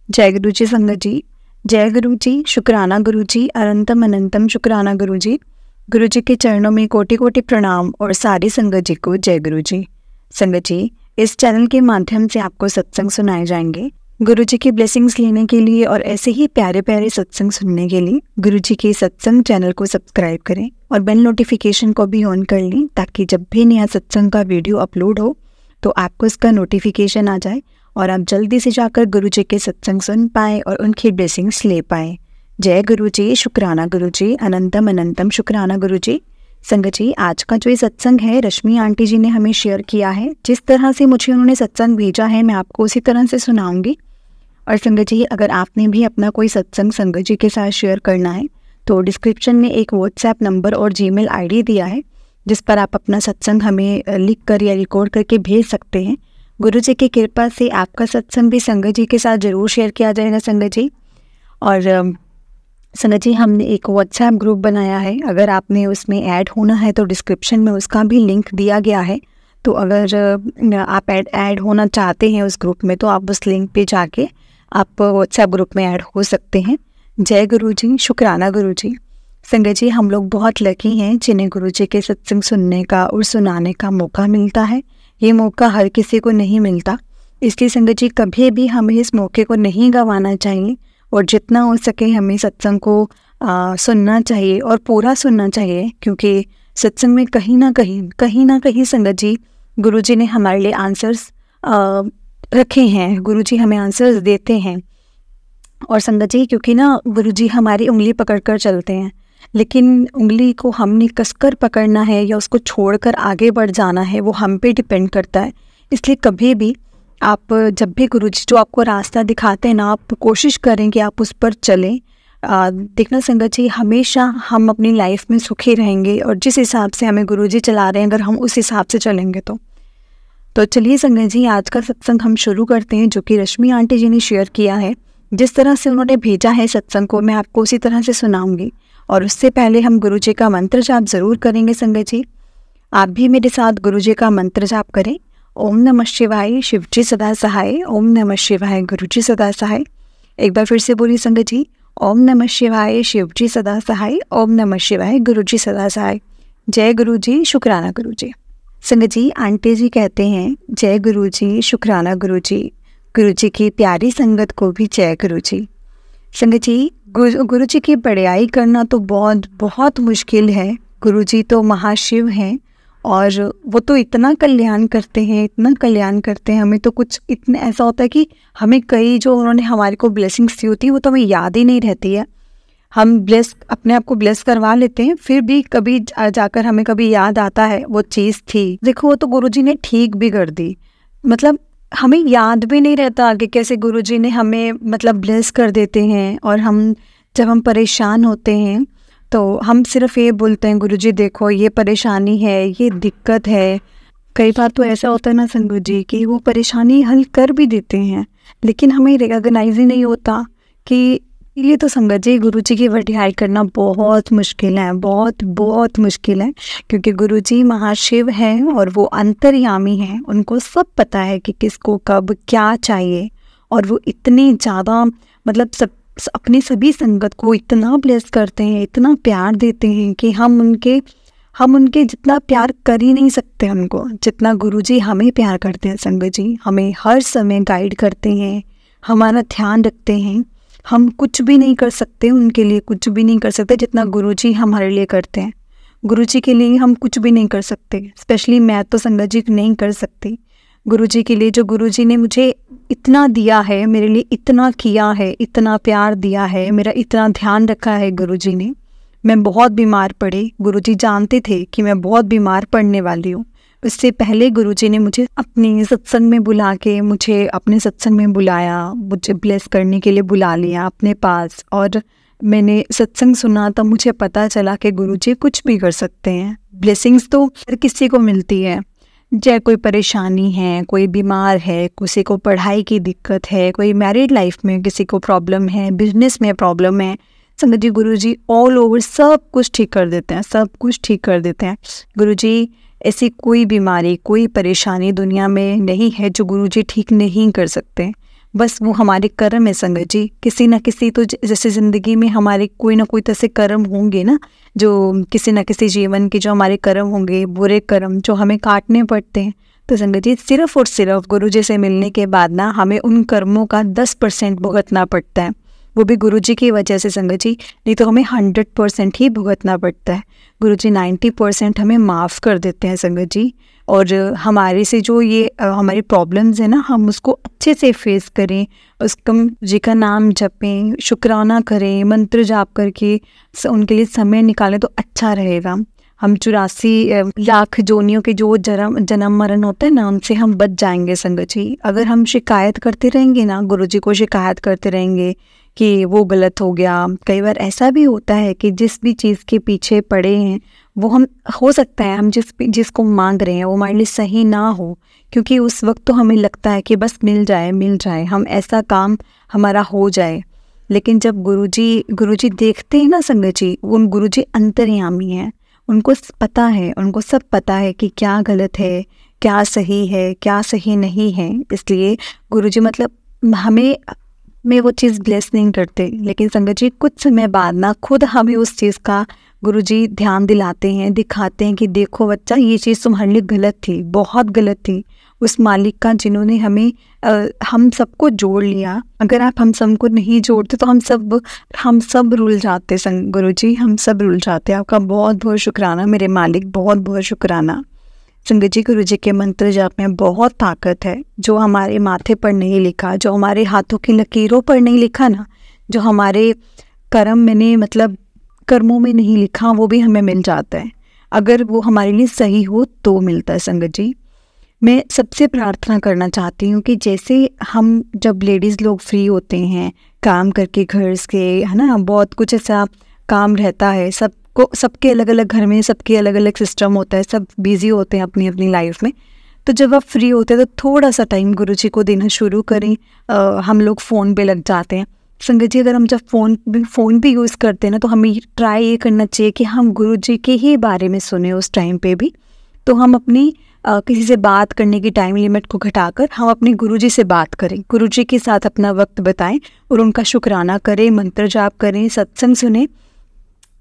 जय गुरु जी संगत जी। जय गुरु जी, शुक्राना गुरु जी, अनंतम अनंतम शुक्राना गुरु जी। गुरु जी के चरणों में कोटि कोटि प्रणाम और सारी संगत जी को जय गुरु जी। संगत जी, इस चैनल के माध्यम से आपको सत्संग सुनाए जाएंगे। गुरु जी की ब्लेसिंग्स लेने के लिए और ऐसे ही प्यारे प्यारे सत्संग सुनने के लिए गुरु जी के सत्संग चैनल को सब्सक्राइब करें और बेल नोटिफिकेशन को भी ऑन कर लें, ताकि जब भी नया सत्संग का वीडियो अपलोड हो तो आपको इसका नोटिफिकेशन आ जाए और आप जल्दी से जाकर गुरु जी के सत्संग सुन पाए और उनकी ब्लेसिंग्स ले पाए। जय गुरु जी, शुक्राना गुरु जी, अनंतम अनंतम शुक्राना गुरु जी। संगत जी, आज का जो ये सत्संग है रश्मि आंटी जी ने हमें शेयर किया है। जिस तरह से मुझे उन्होंने सत्संग भेजा है मैं आपको उसी तरह से सुनाऊंगी। और संगत जी, अगर आपने भी अपना कोई सत्संग संगत जी के साथ शेयर करना है तो डिस्क्रिप्शन में एक व्हाट्सएप नंबर और जीमेल आईडी दिया है, जिस पर आप अपना सत्संग हमें लिख कर या रिकॉर्ड करके भेज सकते हैं। गुरु जी की कृपा से आपका सत्संग भी संगत जी के साथ ज़रूर शेयर किया जाएगा संगत जी। और संगत जी, हमने एक व्हाट्सएप ग्रुप बनाया है, अगर आपने उसमें ऐड होना है तो डिस्क्रिप्शन में उसका भी लिंक दिया गया है। तो अगर आप ऐड होना चाहते हैं उस ग्रुप में तो आप उस लिंक पे जाके आप व्हाट्सएप ग्रुप में ऐड हो सकते हैं। जय गुरु जी, शुक्राना गुरु जी। संगत जी, हम लोग बहुत लकी हैं जिन्हें गुरु जी के सत्संग सुनने का और सुनाने का मौका मिलता है। ये मौका हर किसी को नहीं मिलता, इसलिए संगत जी कभी भी हमें इस मौके को नहीं गंवाना चाहिए और जितना हो सके हमें सत्संग को सुनना चाहिए और पूरा सुनना चाहिए, क्योंकि सत्संग में कहीं ना कहीं संगत जी गुरु जी ने हमारे लिए आंसर्स रखे हैं। गुरु जी हमें आंसर्स देते हैं। और संगत जी, क्योंकि ना गुरु जी हमारी उंगली पकड़ कर चलते हैं, लेकिन उंगली को हमने कसकर पकड़ना है या उसको छोड़कर आगे बढ़ जाना है वो हम पे डिपेंड करता है। इसलिए कभी भी आप जब भी गुरु जी जो आपको रास्ता दिखाते हैं ना, आप कोशिश करें कि आप उस पर चलें। देखना संगत जी, हमेशा हम अपनी लाइफ में सुखी रहेंगे और जिस हिसाब से हमें गुरु जी चला रहे हैं अगर हम उस हिसाब से चलेंगे तो चलिए संगत जी, आज का सत्संग हम शुरू करते हैं, जो कि रश्मि आंटी जी ने शेयर किया है। जिस तरह से उन्होंने भेजा है सत्संग को मैं आपको उसी तरह से सुनाऊंगी। और उससे पहले हम गुरु जी का मंत्र जाप जरूर करेंगे संगत जी। आप भी मेरे साथ गुरु जी का मंत्र जाप करें। ओम नमः शिवाय, शिव जी सदा सहाय। ओम नमः शिवाय, गुरु जी सदा सहाय। एक बार फिर से बोलिए संगत जी, ओम नमः शिवाय, शिव जी सदा सहाय। ओम नमः शिवाय, गुरु जी सदा सहाय। जय गुरु जी, शुक्राना गुरु जी। संगत जी, आंटी जी कहते हैं जय गुरु जी, शुक्राना गुरु जी। गुरु जी की प्यारी संगत को भी जय गुरु जी। संगत जी, गुरु जी की बड़ाई करना तो बहुत बहुत मुश्किल है। गुरु जी तो महाशिव हैं और वो तो इतना कल्याण करते हैं, इतना कल्याण करते हैं। हमें तो कुछ इतना ऐसा होता है कि हमें कई जो उन्होंने हमारे को ब्लेसिंग्स दी होती है वो तो हमें याद ही नहीं रहती है। हम अपने आप को ब्लेस करवा लेते हैं, फिर भी कभी जाकर हमें कभी याद आता है वो चीज़ थी, देखो वो तो गुरु जी ने ठीक भी कर दी। मतलब हमें याद भी नहीं रहता आगे कैसे गुरु जी ने हमें मतलब ब्लेस कर देते हैं। और जब हम परेशान होते हैं तो हम सिर्फ ये बोलते हैं गुरु जी देखो ये परेशानी है, ये दिक्कत है। कई बार तो ऐसा होता है ना संगत जी कि वो परेशानी हल कर भी देते हैं, लेकिन हमें रिकॉग्नाइज ही नहीं होता कि ये तो संगत जी गुरु जी की वडियाई करना बहुत मुश्किल है, बहुत बहुत मुश्किल है। क्योंकि गुरु जी महाशिव हैं और वो अंतर्यामी हैं, उनको सब पता है कि किसको कब क्या चाहिए। और वो इतनी ज़्यादा मतलब अपनी सभी संगत को इतना ब्लेस करते हैं, इतना प्यार देते हैं कि हम उनके जितना प्यार कर ही नहीं सकते उनको, जितना गुरु जी हमें प्यार करते हैं। संगत जी हमें हर समय गाइड करते हैं, हमारा ध्यान रखते हैं। हम कुछ भी नहीं कर सकते उनके लिए, कुछ भी नहीं कर सकते जितना गुरु जी हमारे लिए करते हैं। गुरु जी के लिए हम कुछ भी नहीं कर सकते, स्पेशली मैं तो संगत जी नहीं कर सकती। गुरु जी के लिए जो गुरु जी ने मुझे इतना दिया है, मेरे लिए इतना किया है, इतना प्यार दिया है, मेरा इतना ध्यान रखा है गुरु जी ने। मैं बहुत बीमार पड़ी, गुरु जी जानते थे कि मैं बहुत बीमार पड़ने वाली हूँ। उससे पहले गुरु जी ने मुझे अपने सत्संग में बुला के अपने सत्संग में बुलाया, मुझे ब्लेस करने के लिए बुला लिया अपने पास। और मैंने सत्संग सुना तब मुझे पता चला कि गुरु जी कुछ भी कर सकते हैं। ब्लेसिंग्स तो हर किसी को मिलती है, चाहे कोई परेशानी है, कोई बीमार है, किसी को पढ़ाई की दिक्कत है, कोई मैरिड लाइफ में किसी को प्रॉब्लम है, बिजनेस में प्रॉब्लम है। संगत जी गुरु जी ऑल ओवर सब कुछ ठीक कर देते हैं, सब कुछ ठीक कर देते हैं। गुरु जी ऐसी कोई बीमारी, कोई परेशानी दुनिया में नहीं है जो गुरुजी ठीक नहीं कर सकते। बस वो हमारे कर्म है संगत जी। किसी ना किसी तो जैसे ज़िंदगी में हमारे कोई ना कोई तरह से कर्म होंगे ना, जो किसी ना किसी जीवन के जो हमारे कर्म होंगे, बुरे कर्म जो हमें काटने पड़ते हैं। तो संगत जी सिर्फ़ और सिर्फ गुरु जी से मिलने के बाद ना हमें उन कर्मों का 10% भुगतना पड़ता है, वो भी गुरु जी की वजह से संगत जी। नहीं तो हमें 100% ही भुगतना पड़ता है। गुरु जी 90% हमें माफ़ कर देते हैं संगत जी। और हमारे से जो ये हमारी प्रॉब्लम्स है ना, हम उसको अच्छे से फेस करें, उसका जी का नाम जपें, शुक्राना करें, मंत्र जाप करके उनके लिए समय निकालें तो अच्छा रहेगा। हम 84 लाख जोनियों के जो जन्म मरण होता है ना, उनसे हम बच जाएंगे संगत जी। अगर हम शिकायत करते रहेंगे ना, गुरु जी को शिकायत करते रहेंगे कि वो गलत हो गया। कई बार ऐसा भी होता है कि जिस भी चीज़ के पीछे पड़े हैं वो हम, हो सकता है हम जिसको मांग रहे हैं वो हमारे लिए सही ना हो, क्योंकि उस वक्त तो हमें लगता है कि बस मिल जाए, हम ऐसा काम हमारा हो जाए। लेकिन जब गुरुजी देखते हैं ना संगत जी, उन गुरुजी अंतर्यामी हैं, उनको पता है, उनको सब पता है कि क्या गलत है, क्या सही है, क्या सही नहीं है। इसलिए गुरुजी मतलब हमें वो चीज़ ब्लेस नहीं करते, लेकिन संगत जी कुछ समय बाद ना खुद हमें उस चीज़ का गुरुजी ध्यान दिलाते हैं, दिखाते हैं कि देखो बच्चा, ये चीज़ तुम्हारे लिए गलत थी, बहुत गलत थी। उस मालिक का जिन्होंने हमें हम सबको जोड़ लिया, अगर आप हम सबको नहीं जोड़ते तो हम सब रुल जाते गुरुजी, हम सब रुल जाते। आपका बहुत बहुत शुक्राना मेरे मालिक, बहुत बहुत शुक्राना। संगत जी गुरु जी के मंत्र जाप में बहुत ताकत है, जो हमारे माथे पर नहीं लिखा, जो हमारे हाथों की लकीरों पर नहीं लिखा ना, जो हमारे कर्मों में नहीं लिखा, वो भी हमें मिल जाता है। अगर वो हमारे लिए सही हो तो मिलता है संगत जी। मैं सबसे प्रार्थना करना चाहती हूँ कि जैसे हम जब लेडीज़ लोग फ्री होते हैं काम करके घर से, है ना, बहुत कुछ ऐसा काम रहता है, सबके अलग अलग घर में सबके अलग अलग सिस्टम होता है, सब बिज़ी होते हैं अपनी अपनी लाइफ में। तो जब आप फ्री होते हैं तो थोड़ा सा टाइम गुरुजी को देना शुरू करें। हम लोग फ़ोन पे लग जाते हैं संगत जी। अगर हम जब फ़ोन भी यूज़ करते हैं ना, तो हमें ट्राई ये करना चाहिए कि हम गुरुजी के ही बारे में सुने उस टाइम पे भी। तो हम अपनी किसी से बात करने की टाइम लिमिट को घटाकर हम अपने गुरुजी से बात करें, गुरुजी के साथ अपना वक्त बिताएं और उनका शुक्राना करें, मंत्र जाप करें, सत्संग सुने,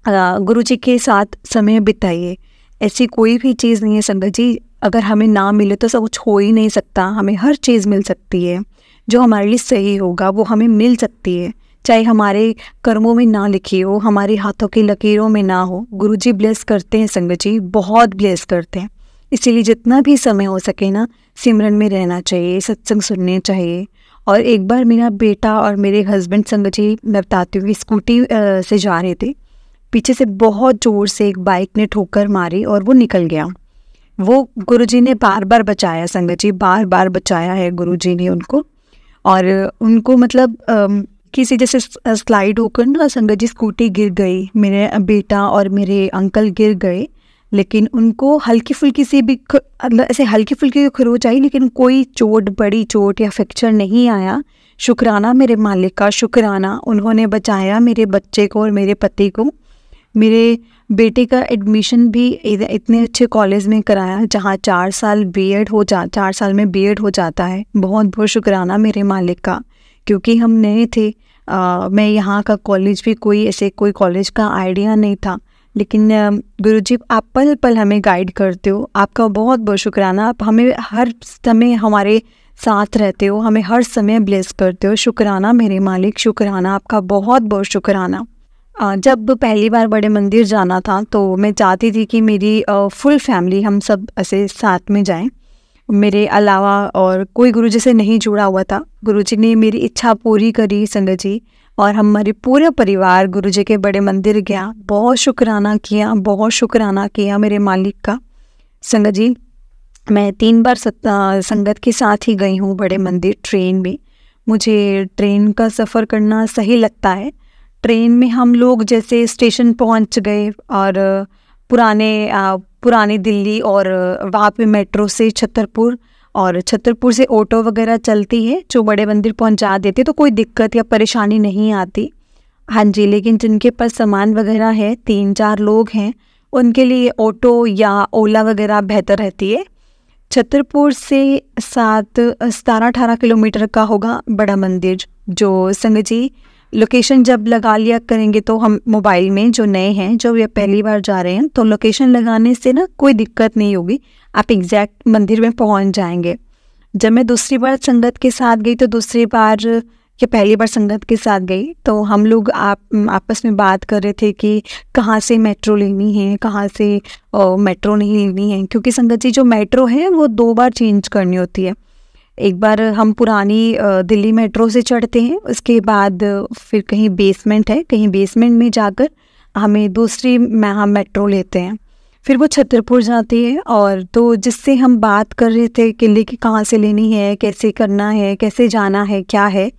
गुरुजी के साथ समय बिताइए। ऐसी कोई भी चीज़ नहीं है संगत जी, अगर हमें ना मिले तो सब कुछ हो ही नहीं सकता। हमें हर चीज़ मिल सकती है, जो हमारे लिए सही होगा वो हमें मिल सकती है, चाहे हमारे कर्मों में ना लिखी हो, हमारे हाथों की लकीरों में ना हो। गुरुजी ब्लेस करते हैं संगत जी, बहुत ब्लेस करते हैं। इसीलिए जितना भी समय हो सके ना, सिमरन में रहना चाहिए, सत्संग सुनने चाहिए। और एक बार मेरा बेटा और मेरे हस्बैंड संगत जी, मैं बताती हूँ, स्कूटी से जा रहे थे, पीछे से बहुत ज़ोर से एक बाइक ने ठोकर मारी और वो निकल गया। वो गुरुजी ने बार बार बचाया संगत जी, बार बार बचाया है गुरुजी ने उनको। और उनको किसी जैसे स्लाइड होकर ना संगत जी स्कूटी गिर गई, मेरे बेटा और मेरे अंकल गिर गए, लेकिन उनको हल्की फुल्की सी भी ऐसे हल्की फुल्की खरोच आई, लेकिन कोई बड़ी चोट या फ्रैक्चर नहीं आया। शुक्राना मेरे मालिक का, शुक्राना, उन्होंने बचाया मेरे बच्चे को और मेरे पति को। मेरे बेटे का एडमिशन भी इतने अच्छे कॉलेज में कराया जहाँ 4 साल में बीएड हो जाता है। बहुत बहुत शुक्राना मेरे मालिक का, क्योंकि हम नए थे। मैं यहाँ का कॉलेज भी कोई कॉलेज का आइडिया नहीं था, लेकिन गुरुजी आप पल पल हमें गाइड करते हो। आपका बहुत बहुत शुक्राना, आप हमें हर समय हमारे साथ रहते हो, हमें हर समय ब्लेस करते हो। शुक्राना मेरे मालिक, शुक्राना, आपका बहुत बहुत शुक्राना। जब पहली बार बड़े मंदिर जाना था तो मैं चाहती थी कि मेरी फुल फैमिली, हम सब ऐसे साथ में जाएं, मेरे अलावा और कोई गुरुजी से नहीं जुड़ा हुआ था। गुरुजी ने मेरी इच्छा पूरी करी संगत जी, और हमारे पूरा परिवार गुरुजी के बड़े मंदिर गया। बहुत शुक्राना किया मेरे मालिक का। संगत जी मैं 3 बार संगत के साथ ही गई हूँ बड़े मंदिर, ट्रेन में। मुझे ट्रेन का सफ़र करना सही लगता है। ट्रेन में हम लोग जैसे स्टेशन पहुँच गए और पुरानी दिल्ली, और वहाँ पे मेट्रो से छतरपुर, और छतरपुर से ऑटो वगैरह चलती है जो बड़े मंदिर पहुँचा देते, तो कोई दिक्कत या परेशानी नहीं आती। हाँ जी, लेकिन जिनके पास सामान वगैरह है, 3-4 लोग हैं, उनके लिए ऑटो या ओला वगैरह बेहतर रहती है। छतरपुर से 17-18 किलोमीटर का होगा बड़ा मंदिर। जो संगत जी लोकेशन जब लगा लिया करेंगे तो हम मोबाइल में, जो नए हैं, जो ये पहली बार जा रहे हैं, तो लोकेशन लगाने से ना कोई दिक्कत नहीं होगी, आप एग्जैक्ट मंदिर में पहुंच जाएंगे। जब मैं दूसरी बार संगत के साथ गई, तो दूसरी बार या पहली बार संगत के साथ गई, तो हम लोग आपस में बात कर रहे थे कि कहाँ से मेट्रो लेनी है, कहाँ से मेट्रो नहीं लेनी है, क्योंकि संगत जी जो मेट्रो है वो 2 बार चेंज करनी होती है। एक बार हम पुरानी दिल्ली मेट्रो से चढ़ते हैं, उसके बाद फिर कहीं बेसमेंट है, कहीं बेसमेंट में जाकर हमें दूसरी हम मेट्रो लेते हैं, फिर वो छतरपुर जाती है। और तो जिससे हम बात कर रहे थे किले की कहाँ से लेनी है, कैसे करना है, कैसे जाना है, क्या है,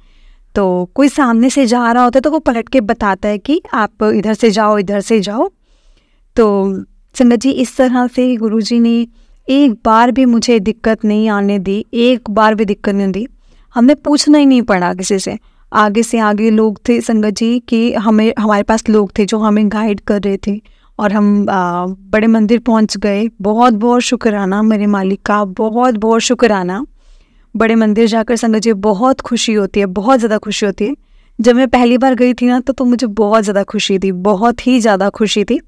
तो कोई सामने से जा रहा होता है तो वो पलट के बताता है कि आप इधर से जाओ, इधर से जाओ। तो संगत जी इस तरह से गुरुजी ने एक बार भी मुझे दिक्कत नहीं आने दी, एक बार भी दिक्कत नहीं दी। हमें पूछना ही नहीं पड़ा किसी से। आगे से आगे लोग थे संगत जी कि हमारे पास लोग थे जो हमें गाइड कर रहे थे, और हम बड़े मंदिर पहुंच गए। बहुत बहुत शुक्राना मेरे मालिक का, बहुत बहुत शुक्राना। बड़े मंदिर जाकर संगत जी बहुत खुशी होती है, बहुत ज़्यादा खुशी होती है। जब मैं पहली बार गई थी ना तो मुझे बहुत ज़्यादा खुशी थी, बहुत ही ज़्यादा खुशी थी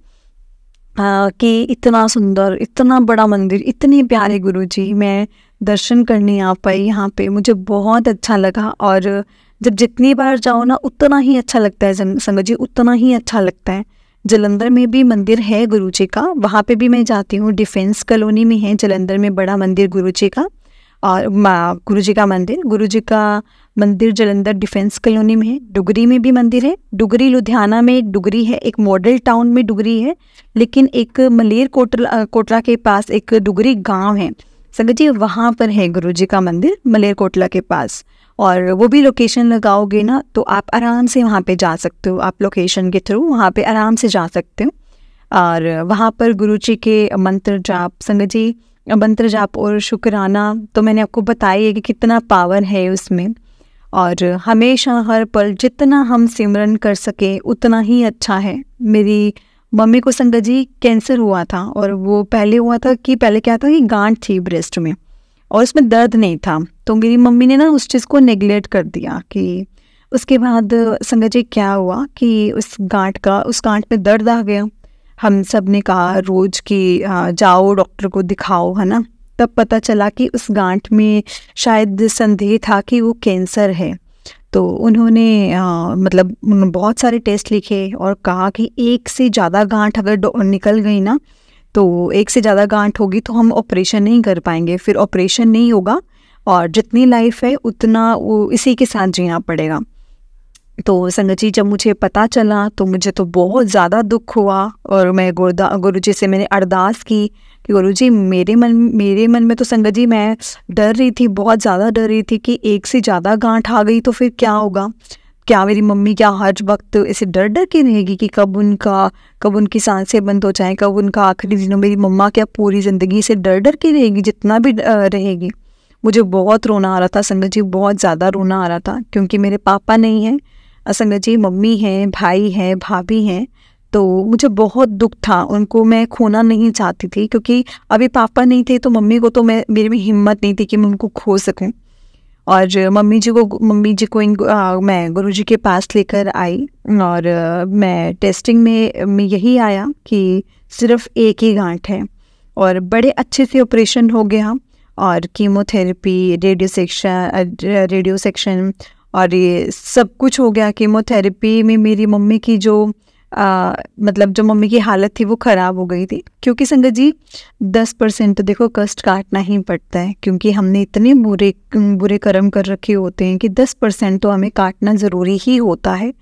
कि इतना सुंदर, इतना बड़ा मंदिर, इतने प्यारे गुरुजी मैं दर्शन करने आ पाई यहाँ पे, मुझे बहुत अच्छा लगा। और जब जितनी बार जाओ ना उतना ही अच्छा लगता है संगत जी, उतना ही अच्छा लगता है। जलंधर में भी मंदिर है गुरुजी का, वहाँ पे भी मैं जाती हूँ। डिफेंस कॉलोनी में है जलंधर में बड़ा मंदिर गुरुजी का, और गुरुजी का मंदिर जलंधर डिफेंस कॉलोनी में है। डुगरी में भी मंदिर है, डुगरी लुधियाना में एक डुगरी है, एक मॉडल टाउन में डुगरी है, लेकिन एक मलेर कोटला के पास एक डुगरी गांव है संगत जी, वहाँ पर है गुरुजी का मंदिर मलेर कोटला के पास। और वो भी लोकेशन लगाओगे ना तो आप आराम से वहाँ पे जा सकते हो, आप लोकेशन के थ्रू वहाँ पे आराम से जा सकते हो। और वहाँ पर गुरुजी के मंत्र जाप संगत जी, मंत्र जाप और शुक्राना तो मैंने आपको बताया है कि कितना पावर है उसमें। और हमेशा हर पल जितना हम सिमरन कर सके उतना ही अच्छा है। मेरी मम्मी को संगत जी कैंसर हुआ था, और वो पहले हुआ था कि पहले क्या था कि गांठ थी ब्रेस्ट में और उसमें दर्द नहीं था, तो मेरी मम्मी ने ना उस चीज़ को नेगलेक्ट कर दिया। कि उसके बाद संगत जी क्या हुआ कि उस गांठ में दर्द आ गया। हम सब ने कहा रोज़ कि जाओ डॉक्टर को दिखाओ, है ना। तब पता चला कि उस गांठ में शायद संदेह था कि वो कैंसर है। तो उन्होंने मतलब बहुत सारे टेस्ट लिखे और कहा कि 1 से ज़्यादा गांठ अगर निकल गई ना, तो 1 से ज़्यादा गांठ होगी तो हम ऑपरेशन नहीं कर पाएंगे, फिर ऑपरेशन नहीं होगा और जितनी लाइफ है उतना वो इसी के साथ जीना पड़ेगा। तो संगत जी जब मुझे पता चला तो मुझे तो बहुत ज़्यादा दुख हुआ, और मैं गुरुजी से मैंने अरदास की कि गुरुजी मेरे मन में तो संगत जी मैं डर रही थी, बहुत ज़्यादा डर रही थी कि 1 से ज़्यादा गांठ आ गई तो फिर क्या होगा। क्या मेरी मम्मी क्या हर वक्त ऐसे डर के रहेगी कि कब उनकी सांसें बंद हो जाएं, कब उनका आखिरी दिनों, मेरी मम्मा क्या पूरी ज़िंदगी से डर के रहेगी जितना भी रहेगी। मुझे बहुत रोना आ रहा था संगत जी, बहुत ज़्यादा रोना आ रहा था, क्योंकि मेरे पापा नहीं हैं संगत जी, मम्मी हैं, भाई हैं, भाभी हैं, तो मुझे बहुत दुख था। उनको मैं खोना नहीं चाहती थी, क्योंकि अभी पापा नहीं थे तो मम्मी को तो मेरे में हिम्मत नहीं थी कि मैं उनको खो सकूं। और मम्मी जी को मैं गुरुजी के पास लेकर आई, और मैं टेस्टिंग में यही आया कि सिर्फ 1 ही गांठ है, और बड़े अच्छे से ऑपरेशन हो गया, और कीमोथेरेपी, रेडियो सेक्शन और ये सब कुछ हो गया। कीमोथेरेपी में मेरी मम्मी की जो मतलब जो मम्मी की हालत थी वो ख़राब हो गई थी, क्योंकि संगत जी 10% तो देखो कष्ट काटना ही पड़ता है, क्योंकि हमने इतने बुरे कर्म कर रखे होते हैं कि 10% तो हमें काटना ज़रूरी ही होता है।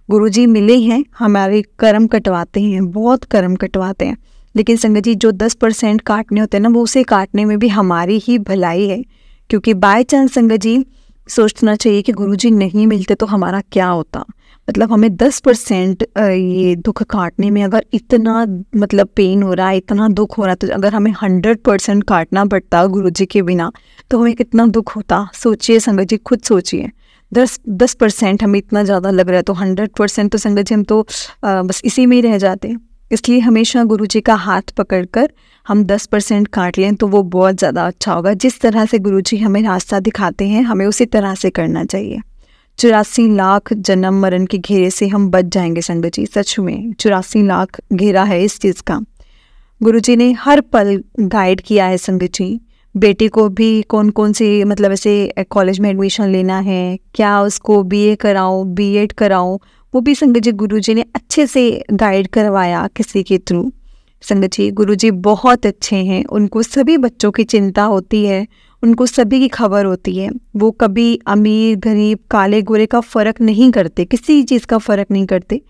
गुरुजी मिले हैं, हमारे कर्म कटवाते हैं, बहुत कर्म कटवाते हैं, लेकिन संगत जी जो 10% काटने होते हैं ना, वो उसे काटने में भी हमारी ही भलाई है। क्योंकि बाय चांस संगत जी सोचना चाहिए कि गुरुजी नहीं मिलते तो हमारा क्या होता। मतलब हमें 10% ये दुख काटने में अगर इतना मतलब पेन हो रहा है, इतना दुख हो रहा है, तो अगर हमें 100% काटना पड़ता गुरुजी के बिना तो हमें कितना दुख होता। सोचिए संगत जी, खुद सोचिए, 10% हमें इतना ज़्यादा लग रहा है, तो 100% तो संगत जी हम तो बस इसी में ही रह जाते हैं। इसलिए हमेशा गुरुजी का हाथ पकड़कर हम 10% काट लें तो वो बहुत ज़्यादा अच्छा होगा। जिस तरह से गुरुजी हमें रास्ता दिखाते हैं हमें उसी तरह से करना चाहिए। 84 लाख जन्म मरण के घेरे से हम बच जाएंगे संगत जी। सच में 84 लाख घेरा है इस चीज़ का। गुरुजी ने हर पल गाइड किया है संगत जी। बेटी को भी कौन कौन सी मतलब ऐसे कॉलेज में एडमिशन लेना है, क्या उसको बीए कराऊं, बीएड कराऊं, वो भी संगत जी गुरुजी ने अच्छे से गाइड करवाया किसी के थ्रू। संगत जी गुरुजी बहुत अच्छे हैं, उनको सभी बच्चों की चिंता होती है, उनको सभी की खबर होती है। वो कभी अमीर गरीब काले गोरे का फ़र्क नहीं करते, किसी चीज़ का फ़र्क नहीं करते।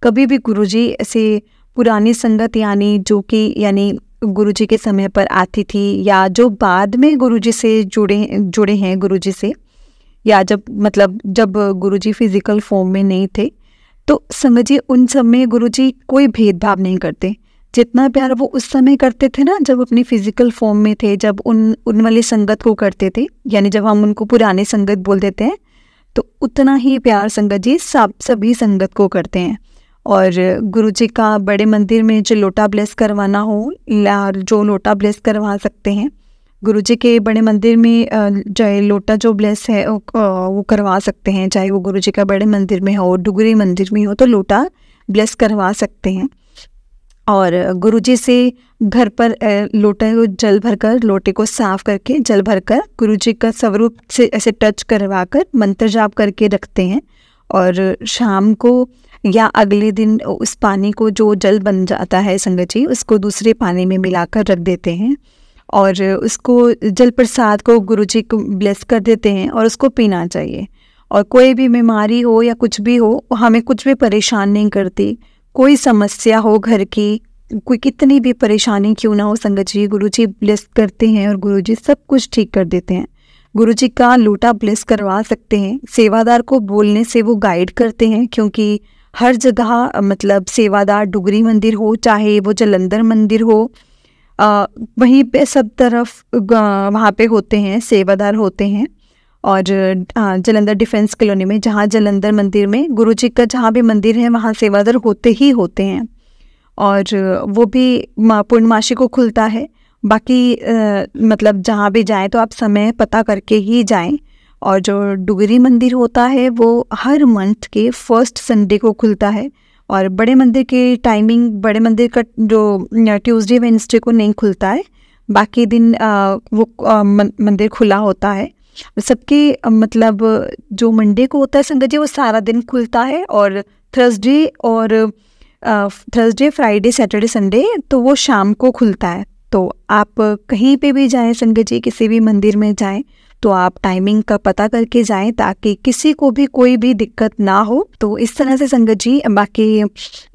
कभी भी गुरुजी ऐसे पुरानी संगत यानी गुरुजी के समय पर आती थी या जो बाद में गुरुजी से जुड़े हैं गुरुजी से, या जब गुरुजी फिजिकल फॉर्म में नहीं थे, तो संगत जी उन सब में गुरुजी कोई भेदभाव नहीं करते। जितना प्यार वो उस समय करते थे ना जब अपनी फिजिकल फॉर्म में थे, जब उन वाली संगत को करते थे, यानी जब हम उनको पुराने संगत बोल देते हैं, तो उतना ही प्यार संगत जी सभी संगत को करते हैं। और गुरुजी का बड़े मंदिर में जो लोटा ब्लेस करवाना हो या जो लोटा ब्लेस करवा सकते हैं, गुरुजी के बड़े मंदिर में जो लोटा जो ब्लेस है वो करवा सकते हैं। चाहे वो गुरुजी का बड़े मंदिर में हो, डुगरी मंदिर में हो, तो लोटा ब्लेस करवा सकते हैं। और गुरुजी से घर पर लोटे को जल भरकर, लोटे को साफ करके जल भरकर गुरुजी का स्वरूप से ऐसे टच करवाकर मंत्र जाप करके रखते हैं। और शाम को या अगले दिन उस पानी को जो जल बन जाता है संगत जी, उसको दूसरे पानी में मिलाकर रख देते हैं और उसको जल प्रसाद को गुरुजी को ब्लेस कर देते हैं और उसको पीना चाहिए। और कोई भी बीमारी हो या कुछ भी हो, हमें कुछ भी परेशान नहीं करती। कोई समस्या हो घर की, कोई कितनी भी परेशानी क्यों ना हो संगत जी, गुरुजी ब्लेस करते हैं और गुरुजी सब कुछ ठीक कर देते हैं। गुरुजी का लोटा ब्लेस करवा सकते हैं। सेवादार को बोलने से वो गाइड करते हैं, क्योंकि हर जगह मतलब सेवादार डुगरी मंदिर हो चाहे वो जालंधर मंदिर हो, वहीं पे सब तरफ वहाँ पे होते हैं, सेवादार होते हैं। और जालंधर डिफेंस कॉलोनी में, जहाँ जालंधर मंदिर में गुरुजी का जहाँ भी मंदिर है वहाँ सेवादार होते ही होते हैं। और वो भी पूर्णमासी को खुलता है। बाकी मतलब जहाँ भी जाएं तो आप समय पता करके ही जाएं। और जो डुगरी मंदिर होता है वो हर मंथ के फर्स्ट संडे को खुलता है। और बड़े मंदिर की टाइमिंग, बड़े मंदिर का जो ट्यूसडे वेडनेसडे को नहीं खुलता है, बाकी दिन वो मंदिर खुला होता है। सबके मतलब जो मंडे को होता है संगत जी वो सारा दिन खुलता है, और थर्सडे फ्राइडे सैटरडे संडे तो वो शाम को खुलता है। तो आप कहीं पे भी जाएं संगत जी, किसी भी मंदिर में जाएं तो आप टाइमिंग का पता करके जाएं ताकि किसी को भी कोई भी दिक्कत ना हो। तो इस तरह से संगत जी, बाकी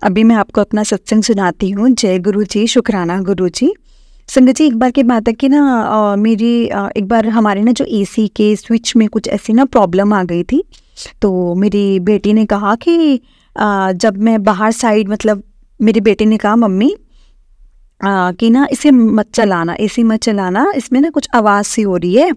अभी मैं आपको अपना सत्संग सुनाती हूँ। जय गुरु जी, शुक्राना गुरु जी। संगत जी एक बार की बात है कि ना एक बार हमारे ना जो एसी के स्विच में कुछ ऐसी ना प्रॉब्लम आ गई थी। तो मेरी बेटी ने कहा कि जब मैं बाहर साइड मतलब मेरी बेटी ने कहा मम्मी कि ना इसे मत चलाना, एसी मत चलाना, इसमें ना कुछ आवाज़ सी हो रही है।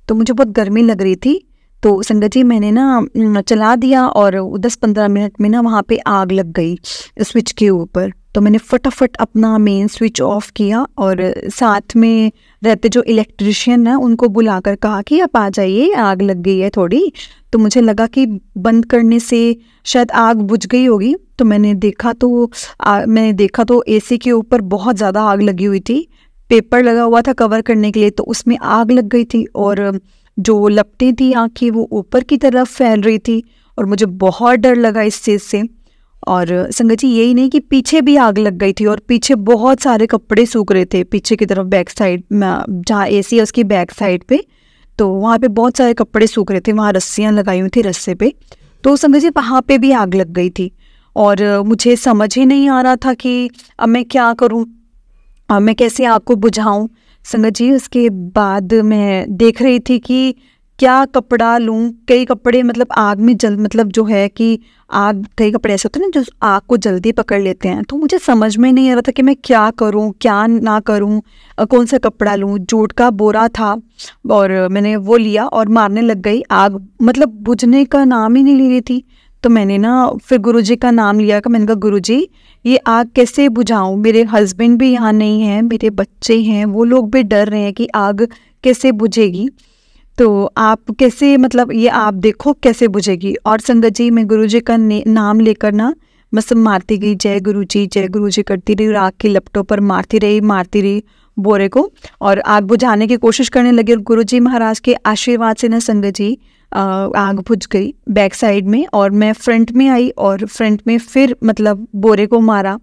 तो मुझे बहुत गर्मी लग रही थी। तो संगत जी मैंने ना चला दिया और 10-15 मिनट में ना वहाँ पे आग लग गई स्विच के ऊपर। तो मैंने फटाफट अपना मेन स्विच ऑफ किया और साथ में रहते जो इलेक्ट्रिशियन है उनको बुलाकर कहा कि आप आ जाइए, आग लग गई है थोड़ी। तो मुझे लगा कि बंद करने से शायद आग बुझ गई होगी। तो मैंने देखा तो एसी के ऊपर बहुत ज़्यादा आग लगी हुई थी। पेपर लगा हुआ था कवर करने के लिए, तो उसमें आग लग गई थी और जो लपटें थी आग की वो ऊपर की तरफ फैल रही थी और मुझे बहुत डर लगा इस चीज़ से। और संगत जी यही नहीं कि पीछे भी आग लग गई थी और पीछे बहुत सारे कपड़े सूख रहे थे, पीछे की तरफ बैक साइड जहाँ एसी है उसकी बैक साइड पे, तो वहाँ पे बहुत सारे कपड़े सूख रहे थे, वहाँ रस्सियाँ लगाई हुई थी रस्से पे। तो संगत जी वहाँ पे भी आग लग गई थी और मुझे समझ ही नहीं आ रहा था कि अब मैं क्या करूँ, मैं कैसे आग को बुझाऊँ। संगत जी उसके बाद मैं देख रही थी कि क्या कपड़ा लूँ। कई कपड़े मतलब आग में मतलब जो है कि कई कपड़े ऐसे होते हैं ना जो आग को जल्दी पकड़ लेते हैं। तो मुझे समझ में नहीं आ रहा था कि मैं क्या करूँ क्या ना करूँ, कौन सा कपड़ा लूँ। जूट का बोरा था और मैंने वो लिया और मारने लग गई। आग मतलब बुझने का नाम ही नहीं ले रही थी। तो मैंने ना फिर गुरुजी का नाम लिया कि मैंने कहा गुरुजी ये आग कैसे बुझाऊं, मेरे हस्बैंड भी यहाँ नहीं हैं, मेरे बच्चे हैं, वो लोग भी डर रहे हैं कि आग कैसे बुझेगी, तो आप कैसे मतलब ये आप देखो कैसे बुझेगी। और संगत जी मैं गुरुजी का नाम लेकर ना बस मारती गई, जय गुरुजी करती रही और आग की लपटों पर मारती रही बोरे को और आग बुझाने की कोशिश करने लगी। और गुरुजी महाराज के आशीर्वाद से ना संगत जी आग बुझ गई बैक साइड में, और मैं फ्रंट में आई और फ्रंट में फिर मतलब बोरे को मारा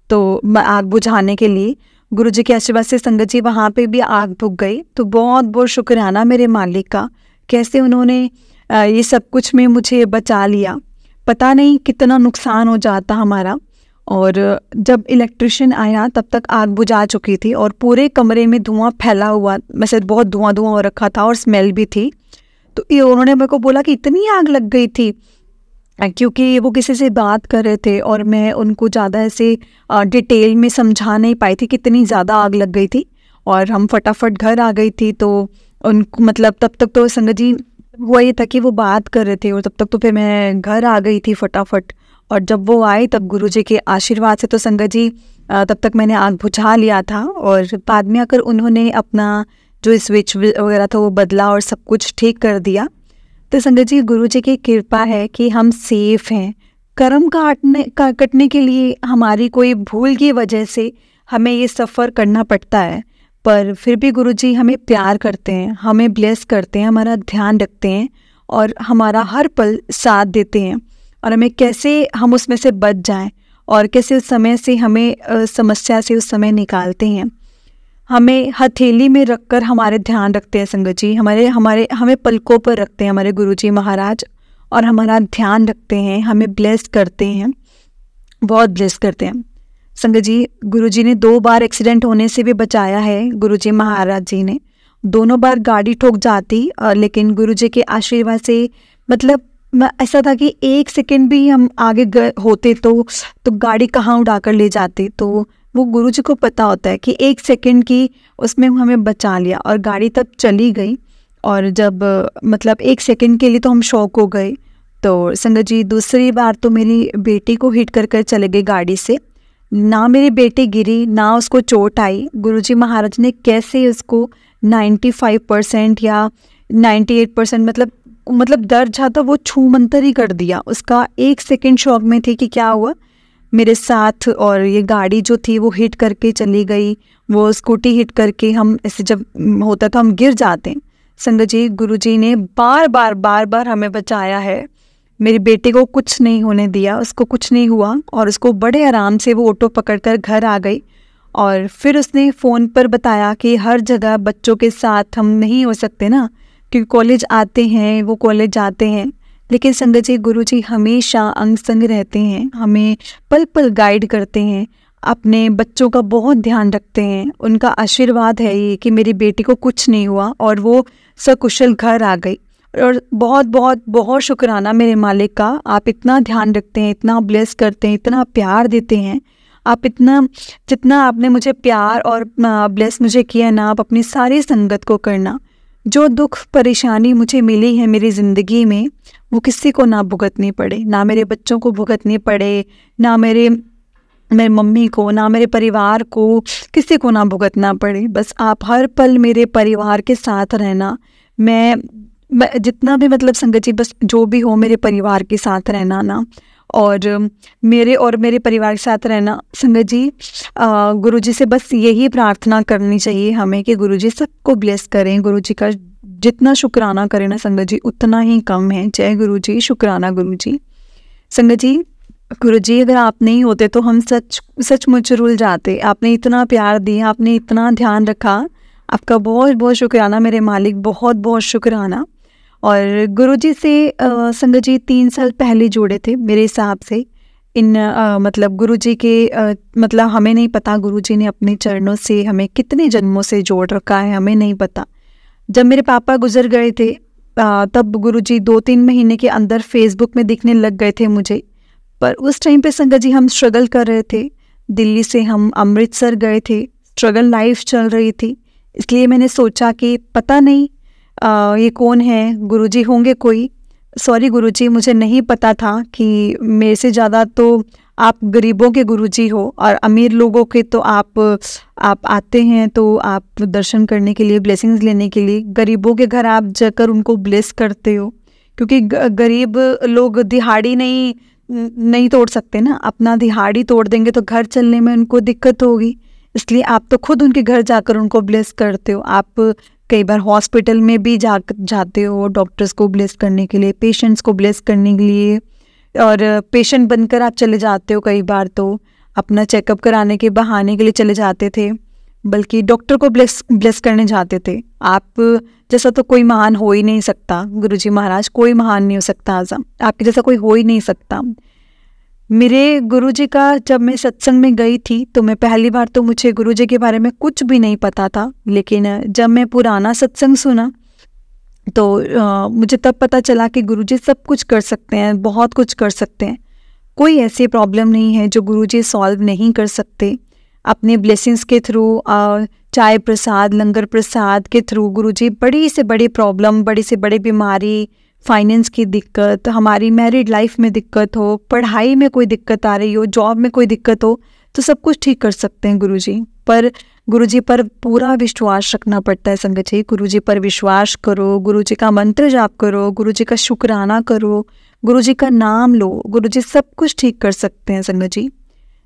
तो आग बुझाने के लिए। गुरुजी के आशीर्वाद से संगत जी वहाँ पे भी आग बुझ गई। तो बहुत बहुत शुक्राना मेरे मालिक का, कैसे उन्होंने ये सब कुछ में मुझे बचा लिया। पता नहीं कितना नुकसान हो जाता हमारा। और जब इलेक्ट्रिशियन आया तब तक आग बुझा चुकी थी और पूरे कमरे में धुआं फैला हुआ, वैसे बहुत धुआं हो रखा था और स्मेल भी थी। तो ये उन्होंने मेरे को बोला कि इतनी आग लग गई थी, क्योंकि वो किसी से बात कर रहे थे और मैं उनको ज़्यादा ऐसे डिटेल में समझा नहीं पाई थी, कितनी ज़्यादा आग लग गई थी। और हम फटाफट घर आ गई थी। तो उनको मतलब तब तक तो संगत जी हुआ ये था कि वो बात कर रहे थे और तब तक तो फिर मैं घर आ गई थी फटाफट। और जब वो आए तब गुरुजी के आशीर्वाद से तो संगत जी तब तक मैंने आग बुझा लिया था। और बाद में आकर उन्होंने अपना जो स्विच वगैरह था वो बदला और सब कुछ ठीक कर दिया। तो संगत जी गुरुजी की कृपा है कि हम सेफ हैं। कर्म कटने के लिए हमारी कोई भूल की वजह से हमें ये सफ़र करना पड़ता है, पर फिर भी गुरुजी हमें प्यार करते हैं, हमें ब्लेस करते हैं, हमारा ध्यान रखते हैं और हमारा हर पल साथ देते हैं। और हमें कैसे हम उसमें से बच जाएं और कैसे उस समय से हमें समस्या से उस समय निकालते हैं। हमें हथेली में रखकर हमारे ध्यान रखते हैं संगत जी, हमें पलकों पर रखते हैं हमारे गुरुजी महाराज और हमारा ध्यान रखते हैं, हमें ब्लेस करते हैं, बहुत ब्लेस करते हैं। संगत जी गुरुजी ने 2 बार एक्सीडेंट होने से भी बचाया है। गुरुजी महाराज जी ने दोनों बार गाड़ी ठोक जाती, लेकिन गुरुजी के आशीर्वाद से मतलब ऐसा था कि 1 सेकंड भी हम आगे होते तो गाड़ी कहाँ उड़ाकर ले जाते। तो वो गुरुजी को पता होता है कि 1 सेकंड की उसमें हमें बचा लिया और गाड़ी तब चली गई। और जब मतलब 1 सेकंड के लिए तो हम शॉक हो गए। तो संगत जी दूसरी बार तो मेरी बेटी को हिट कर चले गई गाड़ी से। ना मेरी बेटी गिरी ना उसको चोट आई। गुरुजी महाराज ने कैसे उसको 95% या 98% मतलब दर्द था वो छू मंतर ही कर दिया। उसका 1 सेकंड शॉक में थी कि क्या हुआ मेरे साथ, और ये गाड़ी जो थी वो हिट करके चली गई। वो स्कूटी हिट करके हम ऐसे जब होता तो हम गिर जाते हैं। संगत जी गुरुजी ने बार बार हमें बचाया है। मेरी बेटी को कुछ नहीं होने दिया, उसको कुछ नहीं हुआ और उसको बड़े आराम से वो ऑटो पकड़कर घर आ गई। और फिर उसने फ़ोन पर बताया कि हर जगह बच्चों के साथ हम नहीं हो सकते ना, क्योंकि कॉलेज आते हैं, वो कॉलेज जाते हैं, लेकिन संगत जी गुरुजी हमेशा अंग संग रहते हैं, हमें पल पल गाइड करते हैं, अपने बच्चों का बहुत ध्यान रखते हैं। उनका आशीर्वाद है ये कि मेरी बेटी को कुछ नहीं हुआ और वो सकुशल घर आ गई। और बहुत बहुत बहुत शुक्राना मेरे मालिक का, आप इतना ध्यान रखते हैं, इतना ब्लेस करते हैं, इतना प्यार देते हैं। आप इतना जितना आपने मुझे प्यार और ब्लेस मुझे किया ना, आप अपनी सारी संगत को करना। जो दुख परेशानी मुझे मिली है मेरी ज़िंदगी में वो किसी को ना भुगतनी पड़े, ना मेरे बच्चों को भुगतनी पड़े, ना मेरे मम्मी को, ना मेरे परिवार को, किसी को ना भुगतना पड़े। बस आप हर पल मेरे परिवार के साथ रहना। मैं जितना भी मतलब संगत जी बस जो भी हो मेरे परिवार के साथ रहना ना, और मेरे परिवार के साथ रहना। संगत जी गुरुजी से बस यही प्रार्थना करनी चाहिए हमें कि गुरुजी सबको ब्लेस करें। गुरुजी का जितना शुक्राना करें ना संगत जी उतना ही कम है। जय गुरुजी, शुक्राना गुरुजी। संगत जी गुरुजी अगर आप नहीं होते तो हम सचमुच रुल जाते। आपने इतना प्यार दिया, आपने इतना ध्यान रखा, आपका बहुत बहुत शुक्राना मेरे मालिक, बहुत बहुत शुक्राना। और गुरुजी से संगत जी 3 साल पहले जुड़े थे मेरे हिसाब से। मतलब गुरुजी के मतलब हमें नहीं पता गुरुजी ने अपने चरणों से हमें कितने जन्मों से जोड़ रखा है, हमें नहीं पता। जब मेरे पापा गुजर गए थे तब गुरुजी 2-3 महीने के अंदर फेसबुक में दिखने लग गए थे मुझे। पर उस टाइम पे संगत जी हम स्ट्रगल कर रहे थे। दिल्ली से हम अमृतसर गए थे, स्ट्रगल लाइफ चल रही थी। इसलिए मैंने सोचा कि पता नहीं ये कौन है, गुरुजी होंगे कोई। सॉरी गुरुजी, मुझे नहीं पता था कि मेरे से ज़्यादा तो आप गरीबों के गुरुजी हो, और अमीर लोगों के तो आप आते हैं तो आप दर्शन करने के लिए, ब्लेसिंग्स लेने के लिए। गरीबों के घर आप जाकर उनको ब्लेस करते हो, क्योंकि गरीब लोग दिहाड़ी नहीं तोड़ सकते ना। अपना दिहाड़ी तोड़ देंगे तो घर चलने में उनको दिक्कत होगी, इसलिए आप तो खुद उनके घर जाकर उनको ब्लेस करते हो। आप कई बार हॉस्पिटल में भी जाते हो डॉक्टर्स को ब्लेस करने के लिए, पेशेंट्स को ब्लेस करने के लिए, और पेशेंट बनकर आप चले जाते हो। कई बार तो अपना चेकअप कराने के बहाने के लिए चले जाते थे, बल्कि डॉक्टर को ब्लेस करने जाते थे। आप जैसा तो कोई महान हो ही नहीं सकता गुरुजी महाराज, कोई महान नहीं हो सकता, आपके जैसा कोई हो ही नहीं सकता। मेरे गुरुजी का जब मैं सत्संग में गई थी तो मैं पहली बार तो मुझे गुरुजी के बारे में कुछ भी नहीं पता था, लेकिन जब मैं पुराना सत्संग सुना तो मुझे तब पता चला कि गुरुजी सब कुछ कर सकते हैं, बहुत कुछ कर सकते हैं। कोई ऐसी प्रॉब्लम नहीं है जो गुरुजी सॉल्व नहीं कर सकते। अपने ब्लेसिंग्स के थ्रू, चाय प्रसाद, लंगर प्रसाद के थ्रू गुरुजी बड़ी से बड़ी प्रॉब्लम, बड़ी से बड़ी बीमारी, फाइनेंस की दिक्कत, हमारी मैरिड लाइफ में दिक्कत हो, पढ़ाई में कोई दिक्कत आ रही हो, जॉब में कोई दिक्कत हो, तो सब कुछ ठीक कर सकते हैं गुरुजी। पर गुरुजी पर पूरा विश्वास रखना पड़ता है संगत जी। गुरुजी पर विश्वास करो, गुरुजी का मंत्र जाप करो, गुरुजी का शुक्राना करो, गुरुजी का नाम लो, गुरुजी सब कुछ ठीक कर सकते हैं संगत जी।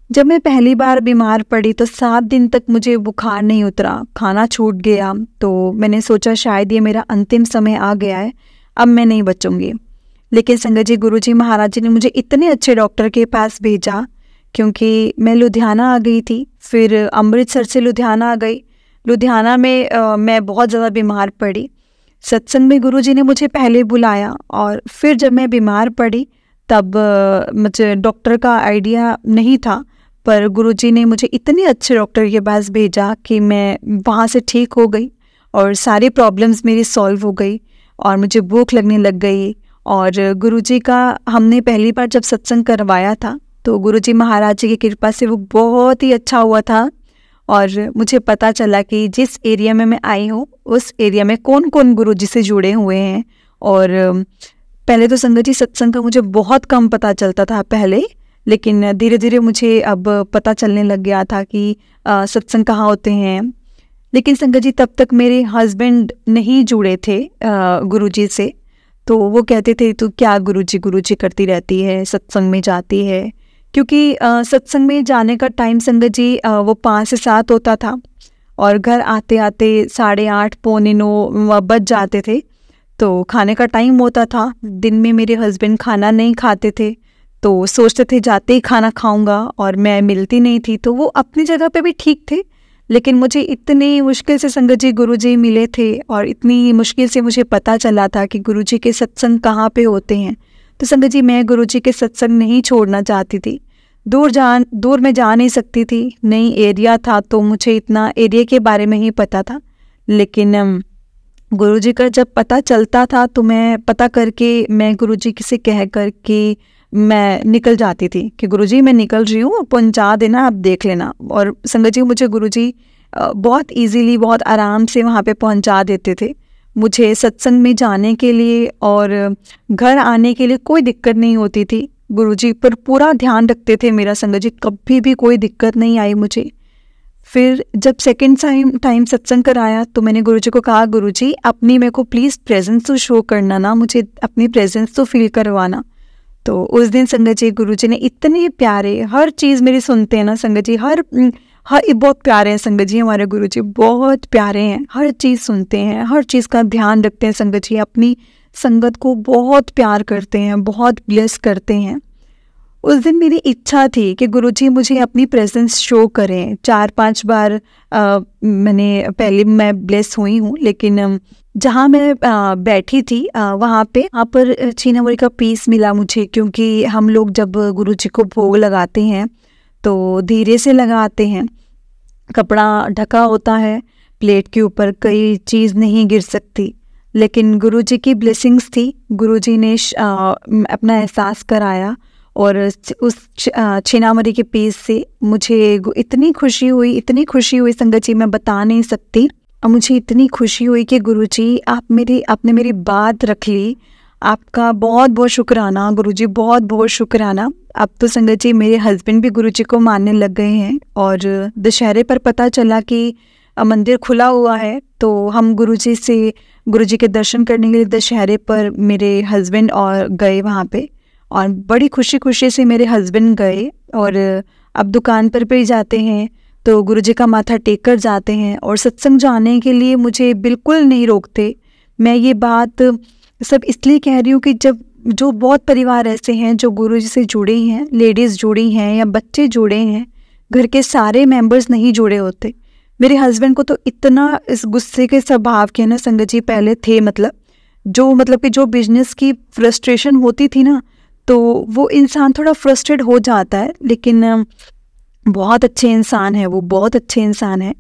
जब मैं पहली बार बीमार पड़ी तो 7 दिन तक मुझे बुखार नहीं उतरा, खाना छूट गया, तो मैंने सोचा शायद ये मेरा अंतिम समय आ गया है, अब मैं नहीं बचूंगी। लेकिन संगत जी, गुरुजी महाराज जी ने मुझे इतने अच्छे डॉक्टर के पास भेजा, क्योंकि मैं लुधियाना आ गई थी, फिर अमृतसर से लुधियाना आ गई। लुधियाना में मैं बहुत ज़्यादा बीमार पड़ी। सत्संग में गुरुजी ने मुझे पहले बुलाया, और फिर जब मैं बीमार पड़ी तब मुझे डॉक्टर का आइडिया नहीं था, पर गुरुजी ने मुझे इतने अच्छे डॉक्टर के पास भेजा कि मैं वहाँ से ठीक हो गई, और सारी प्रॉब्लम्स मेरी सॉल्व हो गई, और मुझे भूख लगने लग गई। और गुरुजी का हमने पहली बार जब सत्संग करवाया था तो गुरुजी महाराज जी की कृपा से वो बहुत ही अच्छा हुआ था, और मुझे पता चला कि जिस एरिया में मैं आई हूँ उस एरिया में कौन कौन गुरुजी से जुड़े हुए हैं। और पहले तो संगत जी सत्संग का मुझे बहुत कम पता चलता था पहले, लेकिन धीरे धीरे मुझे अब पता चलने लग गया था कि सत्संग कहाँ होते हैं। लेकिन संगत जी तब तक मेरे हस्बैंड नहीं जुड़े थे गुरुजी से, तो वो कहते थे तू क्या गुरुजी करती रहती है, सत्संग में जाती है। क्योंकि सत्संग में जाने का टाइम संगत जी वो 5 से 7 होता था, और घर आते आते 8:30 पौने 9 बज जाते थे। तो खाने का टाइम होता था, दिन में मेरे हस्बैंड खाना नहीं खाते थे, तो सोचते थे जाते ही खाना खाऊंगा, और मैं मिलती नहीं थी। तो वो अपनी जगह पे भी ठीक थे, लेकिन मुझे इतनी मुश्किल से संगत जी गुरुजी मिले थे, और इतनी मुश्किल से मुझे पता चला था कि गुरुजी के सत्संग कहाँ पे होते हैं। तो संगत जी मैं गुरुजी के सत्संग नहीं छोड़ना चाहती थी। दूर मैं जा नहीं सकती थी, नई एरिया था, तो मुझे इतना एरिया के बारे में ही पता था। लेकिन गुरुजी का जब पता चलता था तो मैं पता करके मैं गुरुजी से कह कर के मैं निकल जाती थी कि गुरुजी मैं निकल रही हूँ, पहुँचा देना, आप देख लेना। और संगत जी मुझे गुरुजी बहुत इजीली, बहुत आराम से वहाँ पे पहुँचा देते थे। मुझे सत्संग में जाने के लिए और घर आने के लिए कोई दिक्कत नहीं होती थी। गुरुजी पर पूरा ध्यान रखते थे मेरा संगत जी, कभी भी कोई दिक्कत नहीं आई मुझे। फिर जब सेकंड टाइम सत्संग कराया तो मैंने गुरुजी को कहा, गुरुजी अपनी मेरे को प्लीज़ प्रेजेंस तो शो करना ना, मुझे अपनी प्रेजेंस तो फील करवाना। तो उस दिन संगत जी गुरुजी ने इतने प्यारे, हर चीज़ मेरी सुनते हैं ना संगत जी, हर बहुत प्यारे हैं संगत जी, हमारे गुरुजी बहुत प्यारे हैं, हर चीज़ सुनते हैं, हर चीज़ का ध्यान रखते हैं संगत जी, अपनी संगत को बहुत प्यार करते हैं, बहुत ब्लेस करते हैं। उस दिन मेरी इच्छा थी कि गुरुजी मुझे अपनी प्रेजेंस शो करें। 4-5 बार मैं ब्लेस हुई हूँ, लेकिन जहाँ मैं बैठी थी वहाँ पर छीनामणि का पीस मिला मुझे, क्योंकि हम लोग जब गुरुजी को भोग लगाते हैं तो धीरे से लगाते हैं, कपड़ा ढका होता है, प्लेट के ऊपर कोई चीज़ नहीं गिर सकती। लेकिन गुरुजी की ब्लेसिंग्स थी, गुरुजी ने अपना एहसास कराया, और उस छीनामणि के पीस से मुझे इतनी खुशी हुई संगत जी, मैं बता नहीं सकती। और मुझे इतनी खुशी हुई कि गुरुजी आपने मेरी बात रख ली, आपका बहुत बहुत शुक्राना गुरुजी, बहुत बहुत शुक्राना। अब तो संगत जी मेरे हस्बैंड भी गुरुजी को मानने लग गए हैं और दशहरे पर पता चला कि मंदिर खुला हुआ है, तो हम गुरुजी के दर्शन करने के लिए दशहरे पर मेरे हस्बैंड और गए वहाँ पे, और बड़ी खुशी खुशी से मेरे हस्बैंड गए। और अब दुकान पर भी जाते हैं तो गुरुजी का माथा टेक कर जाते हैं, और सत्संग जाने के लिए मुझे बिल्कुल नहीं रोकते। मैं ये बात सब इसलिए कह रही हूँ कि जब जो बहुत परिवार ऐसे हैं जो गुरुजी से जुड़े हैं, लेडीज़ जुड़ी हैं या बच्चे जुड़े हैं, घर के सारे मेंबर्स नहीं जुड़े होते। मेरे हस्बैंड को तो इतना इस गुस्से के स्वभाव के ना संगत जी पहले थे, मतलब कि जो बिजनेस की फ्रस्ट्रेशन होती थी ना, तो वो इंसान थोड़ा फ्रस्ट्रेट हो जाता है, लेकिन बहुत अच्छे इंसान है वो, बहुत अच्छे इंसान है।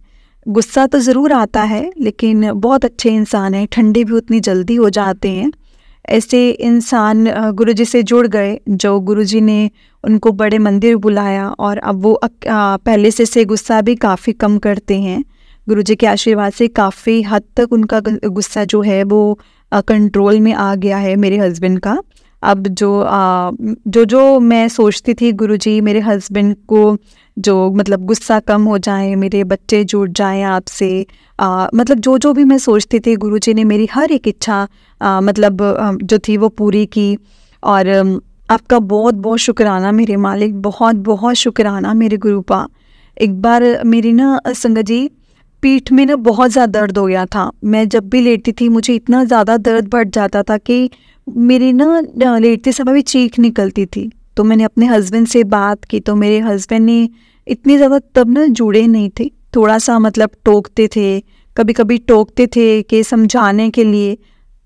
गुस्सा तो ज़रूर आता है लेकिन बहुत अच्छे इंसान है, ठंडे भी उतनी जल्दी हो जाते हैं। ऐसे इंसान गुरुजी से जुड़ गए, जो गुरुजी ने उनको बड़े मंदिर बुलाया, और अब वो पहले से गुस्सा भी काफ़ी कम करते हैं। गुरुजी के आशीर्वाद से काफ़ी हद तक उनका गुस्सा जो है वो कंट्रोल में आ गया है मेरे हस्बैंड का। अब जो मैं सोचती थी गुरुजी मेरे हस्बैंड को जो मतलब गुस्सा कम हो जाए, मेरे बच्चे जुड़ जाएं आपसे, मतलब जो भी मैं सोचती थी गुरुजी ने मेरी हर एक इच्छा जो थी वो पूरी की। और आपका बहुत बहुत शुक्राना मेरे मालिक, बहुत बहुत शुक्राना मेरे गुरुपा। एक बार मेरी ना संगत जी पीठ में ना बहुत ज़्यादा दर्द हो गया था। मैं जब भी लेटती थी मुझे इतना ज़्यादा दर्द बढ़ जाता था कि मेरी ना लेटते समय भी चीख निकलती थी। तो मैंने अपने हस्बैंड से बात की, तो मेरे हस्बैंड ने इतनी ज़्यादा तब ना जुड़े नहीं थे, थोड़ा सा मतलब टोकते थे, कभी कभी टोकते थे कि समझाने के लिए,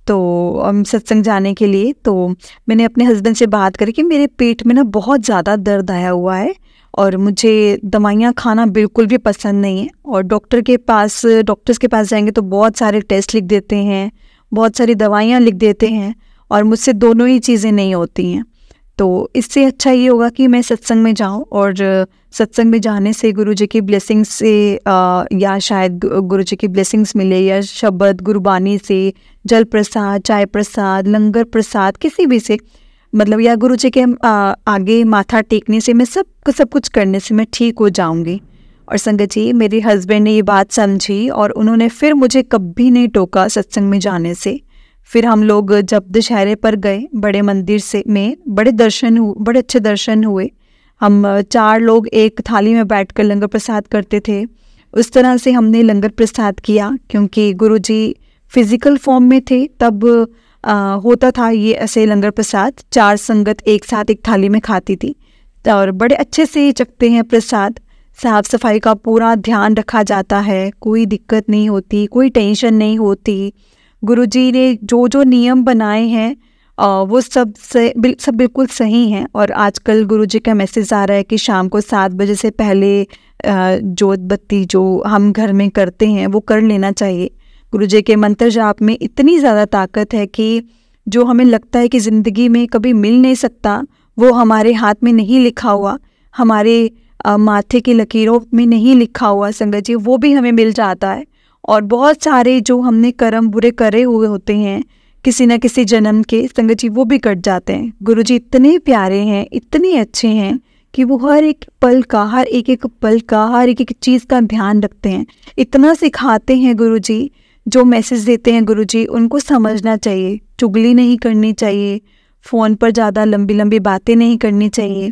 तो सत्संग जाने के लिए। तो मैंने अपने हस्बैंड से बात करी कि मेरे पेट में ना बहुत ज़्यादा दर्द आया हुआ है और मुझे दवाइयाँ खाना बिल्कुल भी पसंद नहीं है, और डॉक्टर्स के पास जाएंगे तो बहुत सारे टेस्ट लिख देते हैं, बहुत सारी दवाइयाँ लिख देते हैं, और मुझसे दोनों ही चीज़ें नहीं होती हैं। तो इससे अच्छा ये होगा कि मैं सत्संग में जाऊं, और सत्संग में जाने से गुरुजी की ब्लेसिंग्स से या शायद गुरुजी की ब्लेसिंग्स मिले, या शब्द गुरबानी से, जल प्रसाद, चाय प्रसाद, लंगर प्रसाद, किसी भी से, मतलब या गुरुजी के आगे माथा टेकने से, मैं सब कुछ करने से मैं ठीक हो जाऊंगी। और संगत जी मेरे हस्बैंड ने ये बात समझी और उन्होंने फिर मुझे कभी नहीं टोका सत्संग में जाने से। फिर हम लोग जब दशहरे पर गए बड़े मंदिर में बड़े अच्छे दर्शन हुए। हम 4 लोग एक थाली में बैठकर लंगर प्रसाद करते थे, उस तरह से हमने लंगर प्रसाद किया, क्योंकि गुरुजी फिजिकल फॉर्म में थे तब होता था ये ऐसे लंगर प्रसाद, 4 संगत एक साथ एक थाली में खाती थी, और बड़े अच्छे से चखते हैं प्रसाद। साफ सफाई का पूरा ध्यान रखा जाता है, कोई दिक्कत नहीं होती, कोई टेंशन नहीं होती। गुरुजी ने जो नियम बनाए हैं वो सब बिल्कुल सही हैं। और आजकल गुरुजी का मैसेज आ रहा है कि शाम को 7 बजे से पहले जोत बत्ती जो हम घर में करते हैं वो कर लेना चाहिए। गुरुजी के मंत्र जाप में इतनी ज़्यादा ताकत है कि जो हमें लगता है कि ज़िंदगी में कभी मिल नहीं सकता, वो हमारे हाथ में नहीं लिखा हुआ, हमारे माथे की लकीरों में नहीं लिखा हुआ संगत जी, वो भी हमें मिल जाता है। और बहुत सारे जो हमने कर्म बुरे करे हुए होते हैं किसी न किसी जन्म के संगत जी, वो भी कट जाते हैं। गुरुजी इतने प्यारे हैं, इतने अच्छे हैं कि वो हर एक पल का, हर एक पल का, हर एक चीज़ का ध्यान रखते हैं। इतना सिखाते हैं गुरुजी, जो मैसेज देते हैं गुरुजी उनको समझना चाहिए, चुगली नहीं करनी चाहिए, फ़ोन पर ज़्यादा लंबी लंबी बातें नहीं करनी चाहिए,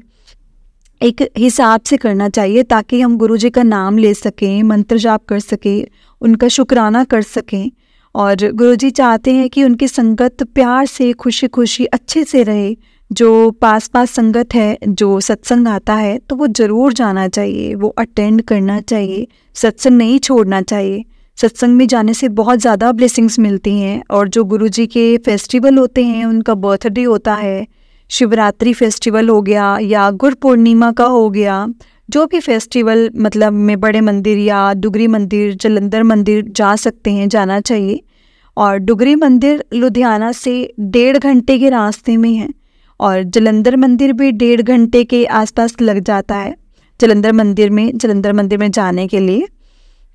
एक हिसाब से करना चाहिए, ताकि हम गुरुजी का नाम ले सकें, मंत्र जाप कर सकें, उनका शुक्राना कर सकें। और गुरुजी चाहते हैं कि उनकी संगत प्यार से, खुशी खुशी, अच्छे से रहे। जो पास संगत है, जो सत्संग आता है तो वो ज़रूर जाना चाहिए, वो अटेंड करना चाहिए, सत्संग नहीं छोड़ना चाहिए। सत्संग में जाने से बहुत ज़्यादा ब्लेसिंग्स मिलती हैं। और जो गुरुजी के फेस्टिवल होते हैं, उनका बर्थडे होता है, शिवरात्रि फेस्टिवल हो गया या गुरु पूर्णिमा का हो गया, जो भी फेस्टिवल मतलब में बड़े मंदिर या डुगरी मंदिर, जलंधर मंदिर जा सकते हैं, जाना चाहिए। और डुगरी मंदिर लुधियाना से 1.5 घंटे के रास्ते में है, और जलंधर मंदिर भी 1.5 घंटे के आसपास लग जाता है जलंधर मंदिर में जाने के लिए।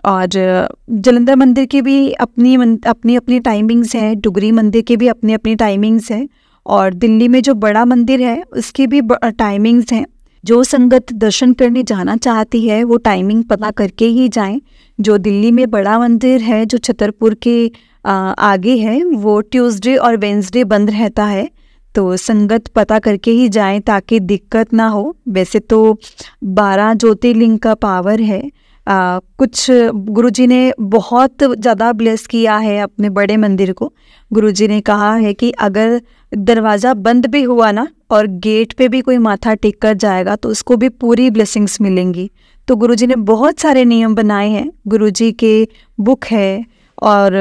और जलंधर मंदिर की भी अपनी टाइमिंग्स हैं, डुगरी मंदिर की भी अपनी टाइमिंग्स हैं। और दिल्ली में जो बड़ा मंदिर है उसकी भी टाइमिंग्स हैं। जो संगत दर्शन करने जाना चाहती है वो टाइमिंग पता करके ही जाएं। जो दिल्ली में बड़ा मंदिर है जो छतरपुर के आगे है वो ट्यूसडे और वेंसडे बंद रहता है, तो संगत पता करके ही जाएं ताकि दिक्कत ना हो। वैसे तो 12 ज्योतिर्लिंग का पावर है। कुछ गुरुजी ने बहुत ज़्यादा ब्लेस किया है अपने बड़े मंदिर को। गुरुजी ने कहा है कि अगर दरवाज़ा बंद भी हुआ ना और गेट पे भी कोई माथा टेक कर जाएगा तो उसको भी पूरी ब्लेसिंग्स मिलेंगी। तो गुरुजी ने बहुत सारे नियम बनाए हैं। गुरुजी के बुक है और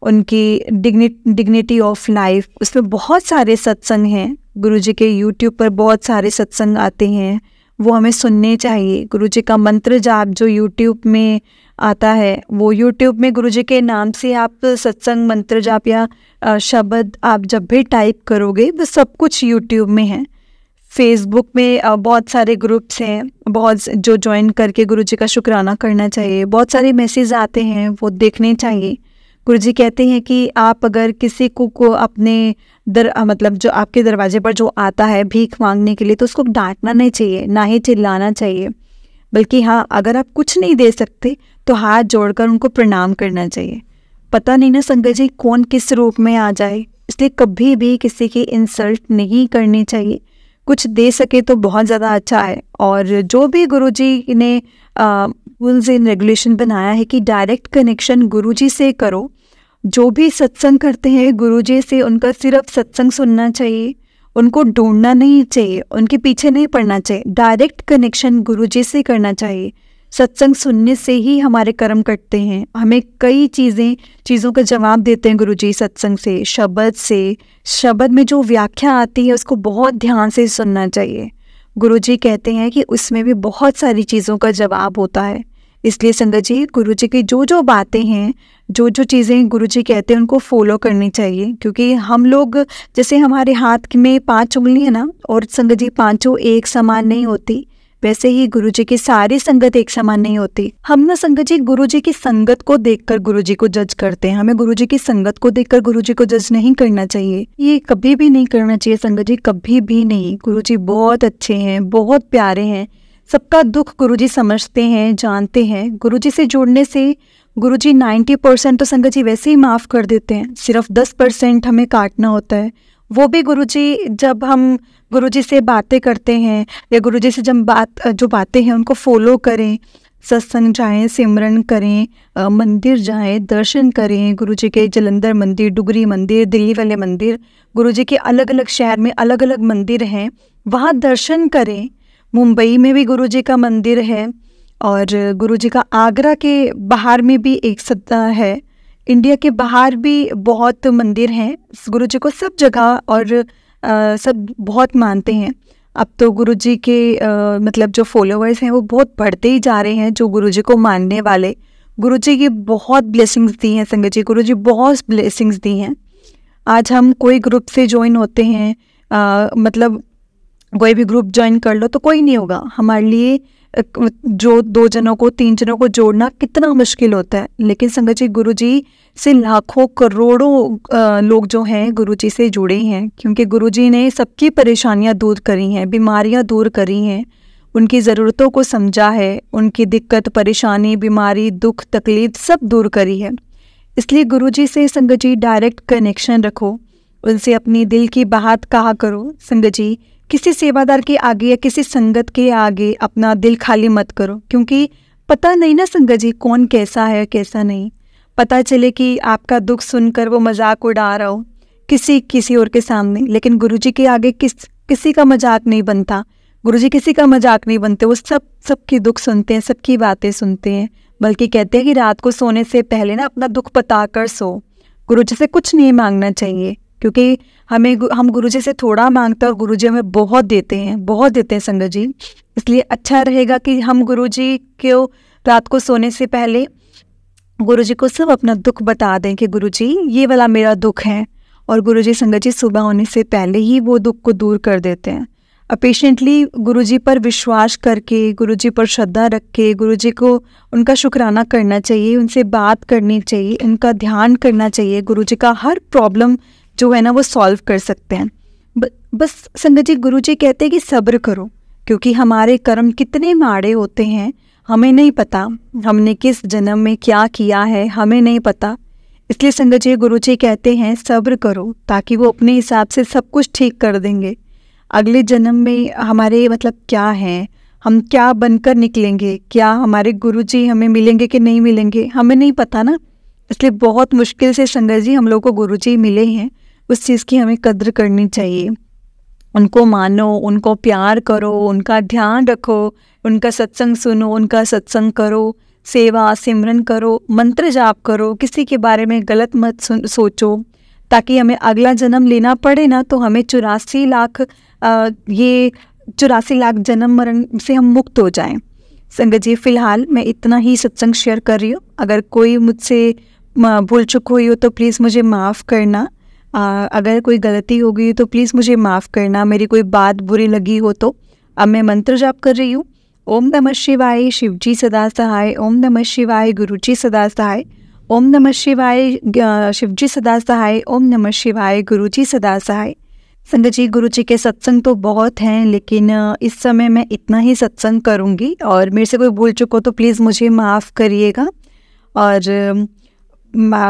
उनकी डिग्निटी ऑफ लाइफ, उसमें बहुत सारे सत्संग हैं। गुरुजी के यूट्यूब पर बहुत सारे सत्संग आते हैं, वो हमें सुनने चाहिए। गुरुजी का मंत्र जाप जो यूट्यूब में आता है, वो यूट्यूब में गुरुजी के नाम से आप सत्संग मंत्र जाप या शब्द आप जब भी टाइप करोगे वो सब कुछ यूट्यूब में है। फेसबुक में बहुत सारे ग्रुप्स हैं, बहुत जो ज्वाइन करके गुरुजी का शुक्राना करना चाहिए। बहुत सारे मैसेज आते हैं वो देखने चाहिए। गुरुजी कहते हैं कि आप अगर किसी को अपने मतलब जो आपके दरवाजे पर जो आता है भीख मांगने के लिए तो उसको डांटना नहीं चाहिए, ना ही चिल्लाना चाहिए, बल्कि हाँ अगर आप कुछ नहीं दे सकते तो हाथ जोड़कर उनको प्रणाम करना चाहिए। पता नहीं ना संगत जी कौन किस रूप में आ जाए, इसलिए कभी भी किसी की इंसल्ट नहीं करनी चाहिए। कुछ दे सके तो बहुत ज़्यादा अच्छा है। और जो भी गुरुजी ने रूल्स एंड रेगुलेशन बनाया है कि डायरेक्ट कनेक्शन गुरुजी से करो। जो भी सत्संग करते हैं गुरुजी से उनका सिर्फ सत्संग सुनना चाहिए, उनको ढूंढना नहीं चाहिए, उनके पीछे नहीं पड़ना चाहिए। डायरेक्ट कनेक्शन गुरुजी से करना चाहिए। सत्संग सुनने से ही हमारे कर्म कटते हैं। हमें कई चीज़ों का जवाब देते हैं गुरुजी सत्संग से, शब्द से। शब्द में जो व्याख्या आती है उसको बहुत ध्यान से सुनना चाहिए। गुरुजी कहते हैं कि उसमें भी बहुत सारी चीज़ों का जवाब होता है। इसलिए संगत जी गुरुजी की जो बातें हैं, जो चीज़ें गुरुजी कहते हैं उनको फॉलो करनी चाहिए। क्योंकि हम लोग जैसे हमारे हाथ में 5 उंगली है ना, और संगत जी पांचों एक समान नहीं होती, वैसे ही गुरुजी की सारी संगत एक समान नहीं होती। हम ना संगत जी गुरुजी की संगत को देखकर गुरुजी को जज करते हैं। हमें गुरुजी की संगत को देखकर गुरुजी को जज नहीं करना चाहिए, ये कभी भी नहीं करना चाहिए संगत जी, कभी भी नहीं। गुरुजी बहुत अच्छे हैं, बहुत प्यारे हैं, सबका दुख गुरुजी समझते हैं, जानते हैं। गुरुजी से जुड़ने से गुरुजी 90% तो संगत जी वैसे ही माफ़ कर देते हैं, सिर्फ 10% हमें काटना होता है। वो भी गुरुजी जब हम गुरुजी से बातें करते हैं या गुरुजी से जब जो बातें हैं उनको फॉलो करें, सत्संग जाएं, सिमरन करें, मंदिर जाएं, दर्शन करें। गुरुजी के जलंधर मंदिर, डुगरी मंदिर, दिल्ली वाले मंदिर, गुरुजी के अलग अलग शहर में अलग अलग मंदिर हैं, वहाँ दर्शन करें। मुंबई में भी गुरुजी का मंदिर है और गुरुजी का आगरा के बाहर में भी एक सत्ता है। इंडिया के बाहर भी बहुत मंदिर हैं। गुरुजी को सब जगह और सब बहुत मानते हैं। अब तो गुरुजी के मतलब जो फॉलोअर्स हैं वो बहुत बढ़ते ही जा रहे हैं, जो गुरुजी को मानने वाले। गुरुजी की बहुत ब्लेसिंग्स दी हैं संगत जी, गुरुजी बहुत ब्लेसिंग्स दी हैं। आज हम कोई ग्रुप से ज्वाइन होते हैं, मतलब कोई भी ग्रुप ज्वाइन कर लो तो कोई नहीं होगा हमारे लिए। जो 2 जनों को 3 जनों को जोड़ना कितना मुश्किल होता है, लेकिन संगत जी गुरुजी से लाखों करोड़ों लोग जो हैं गुरुजी से जुड़े हैं, क्योंकि गुरुजी ने सबकी परेशानियां दूर करी हैं, बीमारियां दूर करी हैं, उनकी ज़रूरतों को समझा है, उनकी दिक्कत, परेशानी, बीमारी, दुख, तकलीफ सब दूर करी है। इसलिए गुरुजी से संगत जी डायरेक्ट कनेक्शन रखो, उनसे अपनी दिल की बात कहा करो। संगत जी किसी सेवादार के आगे या किसी संगत के आगे अपना दिल खाली मत करो, क्योंकि पता नहीं ना संगत जी कौन कैसा है कैसा नहीं। पता चले कि आपका दुख सुनकर वो मजाक उड़ा रहा हो किसी और के सामने, लेकिन गुरुजी के आगे किसी का मजाक नहीं बनता। गुरुजी किसी का मजाक नहीं बनते, वो सबकी दुख सुनते हैं, सबकी बातें सुनते हैं। बल्कि कहते हैं कि रात को सोने से पहले ना अपना दुख बताकर सो। गुरुजी से कुछ नहीं मांगना चाहिए, क्योंकि हम गुरुजी से थोड़ा मांगते हैं और गुरुजी हमें बहुत देते हैं संगत जी। इसलिए अच्छा रहेगा कि हम गुरुजी को रात को सोने से पहले गुरुजी को सब अपना दुख बता दें कि गुरुजी ये वाला मेरा दुख है, और गुरुजी संगत जी सुबह होने से पहले ही वो दुख को दूर कर देते हैं। पेशेंटली गुरुजी पर विश्वास करके, गुरुजी पर श्रद्धा रख के गुरुजी को उनका शुक्राना करना चाहिए, उनसे बात करनी चाहिए, उनका ध्यान करना चाहिए। गुरुजी का हर प्रॉब्लम जो है ना वो सॉल्व कर सकते हैं। बस संगत जी, गुरु जी कहते हैं कि सब्र करो, क्योंकि हमारे कर्म कितने माड़े होते हैं, हमें नहीं पता हमने किस जन्म में क्या किया है, हमें नहीं पता। इसलिए संगत जी गुरु जी कहते हैं सब्र करो, ताकि वो अपने हिसाब से सब कुछ ठीक कर देंगे। अगले जन्म में हमारे मतलब क्या है, हम क्या बनकर निकलेंगे, क्या हमारे गुरुजी हमें मिलेंगे कि नहीं मिलेंगे, हमें नहीं पता ना। इसलिए बहुत मुश्किल से संगत जी हम लोग को गुरुजी मिले हैं, उस चीज़ की हमें कद्र करनी चाहिए। उनको मानो, उनको प्यार करो, उनका ध्यान रखो, उनका सत्संग सुनो, उनका सत्संग करो, सेवा सिमरन करो, मंत्र जाप करो, किसी के बारे में गलत मत सोचो, ताकि हमें अगला जन्म लेना पड़े ना तो हमें 84 लाख जन्म मरण से हम मुक्त हो जाएं। संगत जी फ़िलहाल मैं इतना ही सत्संग शेयर कर रही हूँ। अगर कोई मुझसे भूल चूक हुई हो तो प्लीज़ मुझे माफ़ करना। अगर कोई गलती हो गई तो प्लीज़ मुझे माफ़ करना, मेरी कोई बात बुरी लगी हो तो। अब मैं मंत्र जाप कर रही हूँ। ओम नमः शिवाय, शिव जी सदा सहाय। ओम नमः शिवाय, गुरु जी सदा सहाय। ओम नमः शिवाय, शिव जी सदा सहाय। ओम नमः शिवाय, गुरु जी सदा सहाय। संगत जी गुरु जी के सत्संग तो बहुत हैं, लेकिन इस समय मैं इतना ही सत्संग करूँगी, और मेरे से कोई भूल चुको तो प्लीज़ मुझे माफ़ करिएगा। और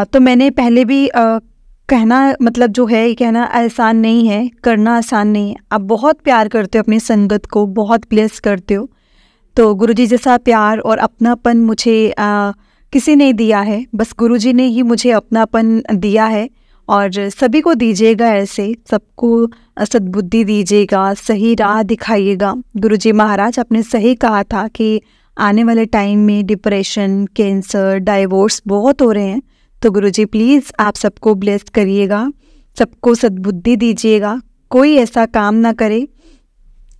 तो मैंने पहले भी कहना मतलब जो है ये कहना आसान नहीं है, करना आसान नहीं है। आप बहुत प्यार करते हो अपनी संगत को, बहुत ब्लेस करते हो, तो गुरुजी जैसा प्यार और अपनापन मुझे किसी ने दिया है, बस गुरुजी ने ही मुझे अपनापन दिया है। और सभी को दीजिएगा, ऐसे सबको सद्बुद्धि दीजिएगा, सही राह दिखाइएगा। गुरुजी महाराज आपने सही कहा था कि आने वाले टाइम में डिप्रेशन, कैंसर, डाइवोर्स बहुत हो रहे हैं, तो गुरुजी प्लीज़ आप सबको ब्लेस करिएगा, सबको सद्बुद्धि दीजिएगा। कोई ऐसा काम ना करे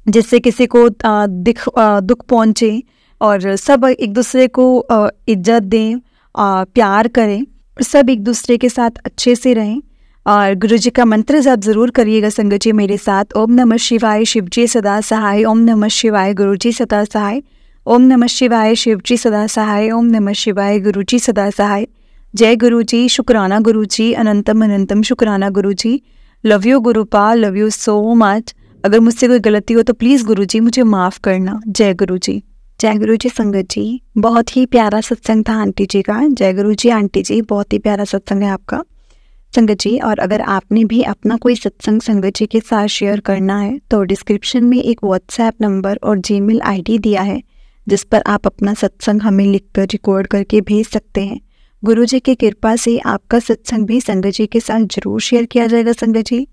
जिससे किसी को दुख पहुँचे, और सब एक दूसरे को इज्जत दें, प्यार करें, सब एक दूसरे के साथ अच्छे से रहें। और गुरुजी का मंत्र जाप ज़रूर करिएगा संगत जी मेरे साथ। ओम नमः शिवाय, शिव जी सदा सहाय। ओम नमः शिवाय, गुरु जी सदा सहाय। ओम नमः शिवाय, शिव जी सदा सहाय। ओम नमः शिवाय, गुरु जी सदा सहाय। जय गुरु जी, शुक्राना गुरु जी, अनंतम अनंतम शुक्राना Guru ji. Love you Gurupal, love you so much. अगर मुझसे कोई गलती हो तो प्लीज़ गुरु जी मुझे माफ़ करना। जय गुरु जी। जय गुरु जी संगत जी, बहुत ही प्यारा सत्संग था आंटी जी का। जय गुरु जी आंटी जी, बहुत ही प्यारा सत्संग है आपका संगत जी। और अगर आपने भी अपना कोई सत्संग संगत जी के साथ शेयर करना है तो डिस्क्रिप्शन में एक व्हाट्सएप नंबर और जीमेल आईडी दिया है, जिस पर आप अपना सत्संग हमें लिखकर रिकॉर्ड करके भेज सकते हैं। गुरु जी की कृपा से आपका सत्संग भी संगत जी के साथ जरूर शेयर किया जाएगा संगत जी।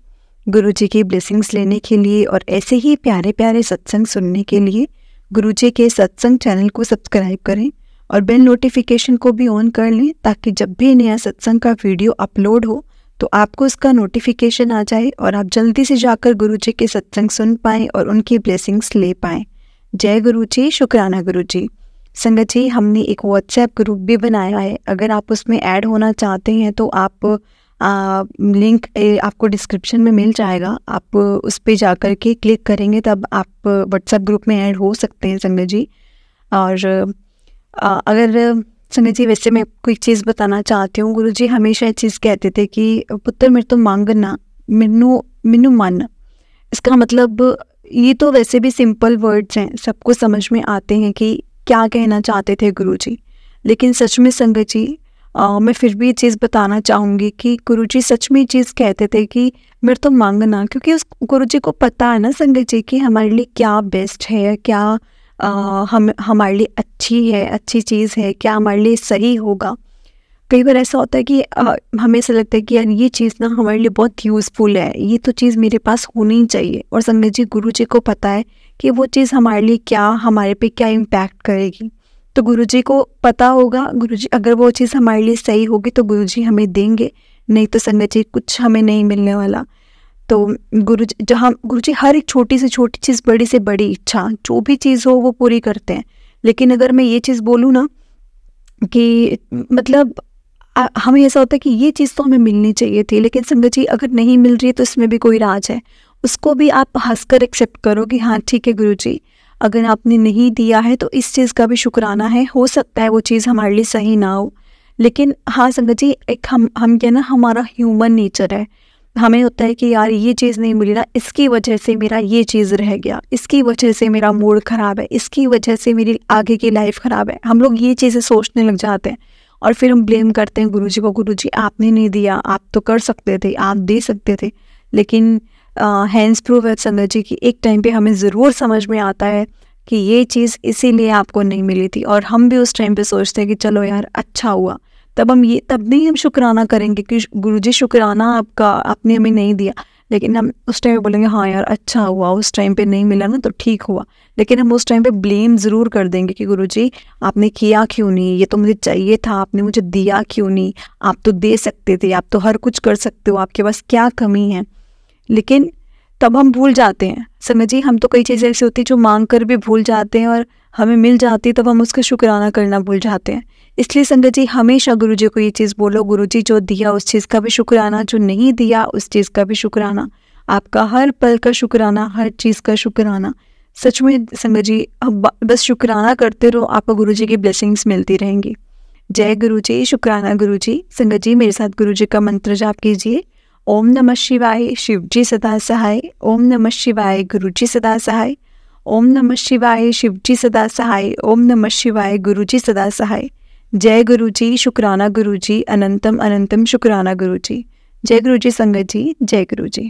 गुरु जी की ब्लेसिंग्स लेने के लिए और ऐसे ही प्यारे प्यारे सत्संग सुनने के लिए गुरु जी के सत्संग चैनल को सब्सक्राइब करें और बेल नोटिफिकेशन को भी ऑन कर लें, ताकि जब भी नया सत्संग का वीडियो अपलोड हो तो आपको उसका नोटिफिकेशन आ जाए और आप जल्दी से जाकर गुरु जी के सत्संग सुन पाएँ और उनकी ब्लेसिंग्स ले पाएँ। जय गुरु जी, शुक्राना गुरु जी। संगत जी हमने एक व्हाट्सएप ग्रुप भी बनाया है, अगर आप उसमें ऐड होना चाहते हैं तो आप लिंक आपको डिस्क्रिप्शन में मिल जाएगा। आप उस पर जाकर के क्लिक करेंगे तब आप व्हाट्सएप ग्रुप में ऐड हो सकते हैं संगत जी। और अगर संगत जी वैसे मैं कोई चीज़ बताना चाहती हूँ, गुरु जी हमेशा ये चीज़ कहते थे कि पुत्र मेरे तो मांगना मैनू मन। इसका मतलब ये तो वैसे भी सिंपल वर्ड्स हैं, सबको समझ में आते हैं कि क्या कहना चाहते थे गुरु जी, लेकिन सच में संगत जी मैं फिर भी ये चीज़ बताना चाहूँगी कि गुरु जी सच में ये चीज़ कहते थे कि मेरे तो मांगना, क्योंकि उस गुरु जी को पता है ना संगत जी कि हमारे लिए क्या बेस्ट है, क्या हम हमारे लिए अच्छी चीज़ है, क्या हमारे लिए सही होगा। कई बार ऐसा होता है कि हमें ऐसा लगता है कि यार ये चीज़ ना हमारे लिए बहुत यूज़फुल है, ये तो चीज़ मेरे पास होनी चाहिए, और संगत जी गुरु जी को पता है कि वो चीज़ हमारे लिए क्या, हमारे पे क्या इम्पैक्ट करेगी। तो गुरुजी को पता होगा, गुरुजी अगर वो चीज़ हमारे लिए सही होगी तो गुरुजी हमें देंगे, नहीं तो संगत जी कुछ हमें नहीं मिलने वाला। तो गुरुजी हर एक छोटी से छोटी चीज़, बड़ी से बड़ी इच्छा, जो भी चीज़ हो वो पूरी करते हैं। लेकिन अगर मैं ये चीज़ बोलूँ ना कि मतलब हमें ऐसा होता है कि ये चीज़ तो हमें मिलनी चाहिए थी, लेकिन संगत जी अगर नहीं मिल रही है तो इसमें भी कोई राज है, उसको भी आप हंसकर एक्सेप्ट करो कि हाँ ठीक है गुरुजी, अगर आपने नहीं दिया है तो इस चीज़ का भी शुक्राना है। हो सकता है वो चीज़ हमारे लिए सही ना हो, लेकिन हाँ संगत जी एक हम क्या ना, हमारा ह्यूमन नेचर है, हमें होता है कि यार ये चीज़ नहीं मिली ना, इसकी वजह से मेरा ये चीज़ रह गया, इसकी वजह से मेरा मूड ख़राब है, इसकी वजह से मेरी आगे की लाइफ ख़राब है। हम लोग ये चीज़ें सोचने लग जाते हैं और फिर हम ब्लेम करते हैं गुरुजी को, गुरुजी आपने नहीं दिया, आप तो कर सकते थे, आप दे सकते थे। लेकिन हैंड्स प्रूफ है संगत जी की एक टाइम पे हमें ज़रूर समझ में आता है कि ये चीज़ इसीलिए आपको नहीं मिली थी, और हम भी उस टाइम पे सोचते हैं कि चलो यार अच्छा हुआ। तब नहीं हम शुक्राना करेंगे कि गुरुजी शुक्राना आपका, आपने हमें नहीं दिया। लेकिन हम उस टाइम पे बोलेंगे हाँ यार अच्छा हुआ, उस टाइम पे नहीं मिला ना तो ठीक हुआ। लेकिन हम उस टाइम पे ब्लेम ज़रूर कर देंगे कि गुरुजी आपने किया क्यों नहीं, ये तो मुझे चाहिए था, आपने मुझे दिया क्यों नहीं, आप तो दे सकते थे, आप तो हर कुछ कर सकते हो, आपके पास क्या कमी है। लेकिन तब हम भूल जाते हैं। समझिए, हम तो कई चीज़ें ऐसी होती है जो मांग कर भी भूल जाते हैं, और हमें मिल जाती है तब हम उसका शुक्राना करना भूल जाते हैं। इसलिए संगत जी हमेशा गुरुजी को ये चीज़ बोलो, गुरुजी जो दिया उस चीज़ का भी शुक्राना, जो नहीं दिया उस चीज़ का भी शुक्राना, आपका हर पल का शुक्राना, हर चीज़ का शुक्राना। सच में संगत जी अब बस शुक्राना करते रहो, आपको गुरुजी की ब्लेसिंग्स मिलती रहेंगी। जय गुरुजी, शुक्राना गुरुजी। संगत जी मेरे साथ गुरुजी का मंत्र जाप कीजिए। ओम नमः शिवाय, शिवजी सदा सहाय। ओम नमः शिवाय, गुरुजी सदा सहाय। ओम नमः शिवाय, शिवजी सदा सहाय। ओम नमः शिवाय, गुरुजी सदा सहाय। जय गुरुजी, शुक्राना गुरुजी, अनंतम अनंतम शुक्राना गुरुजी। जय गुरुजी संगत जी, जय गुरुजी।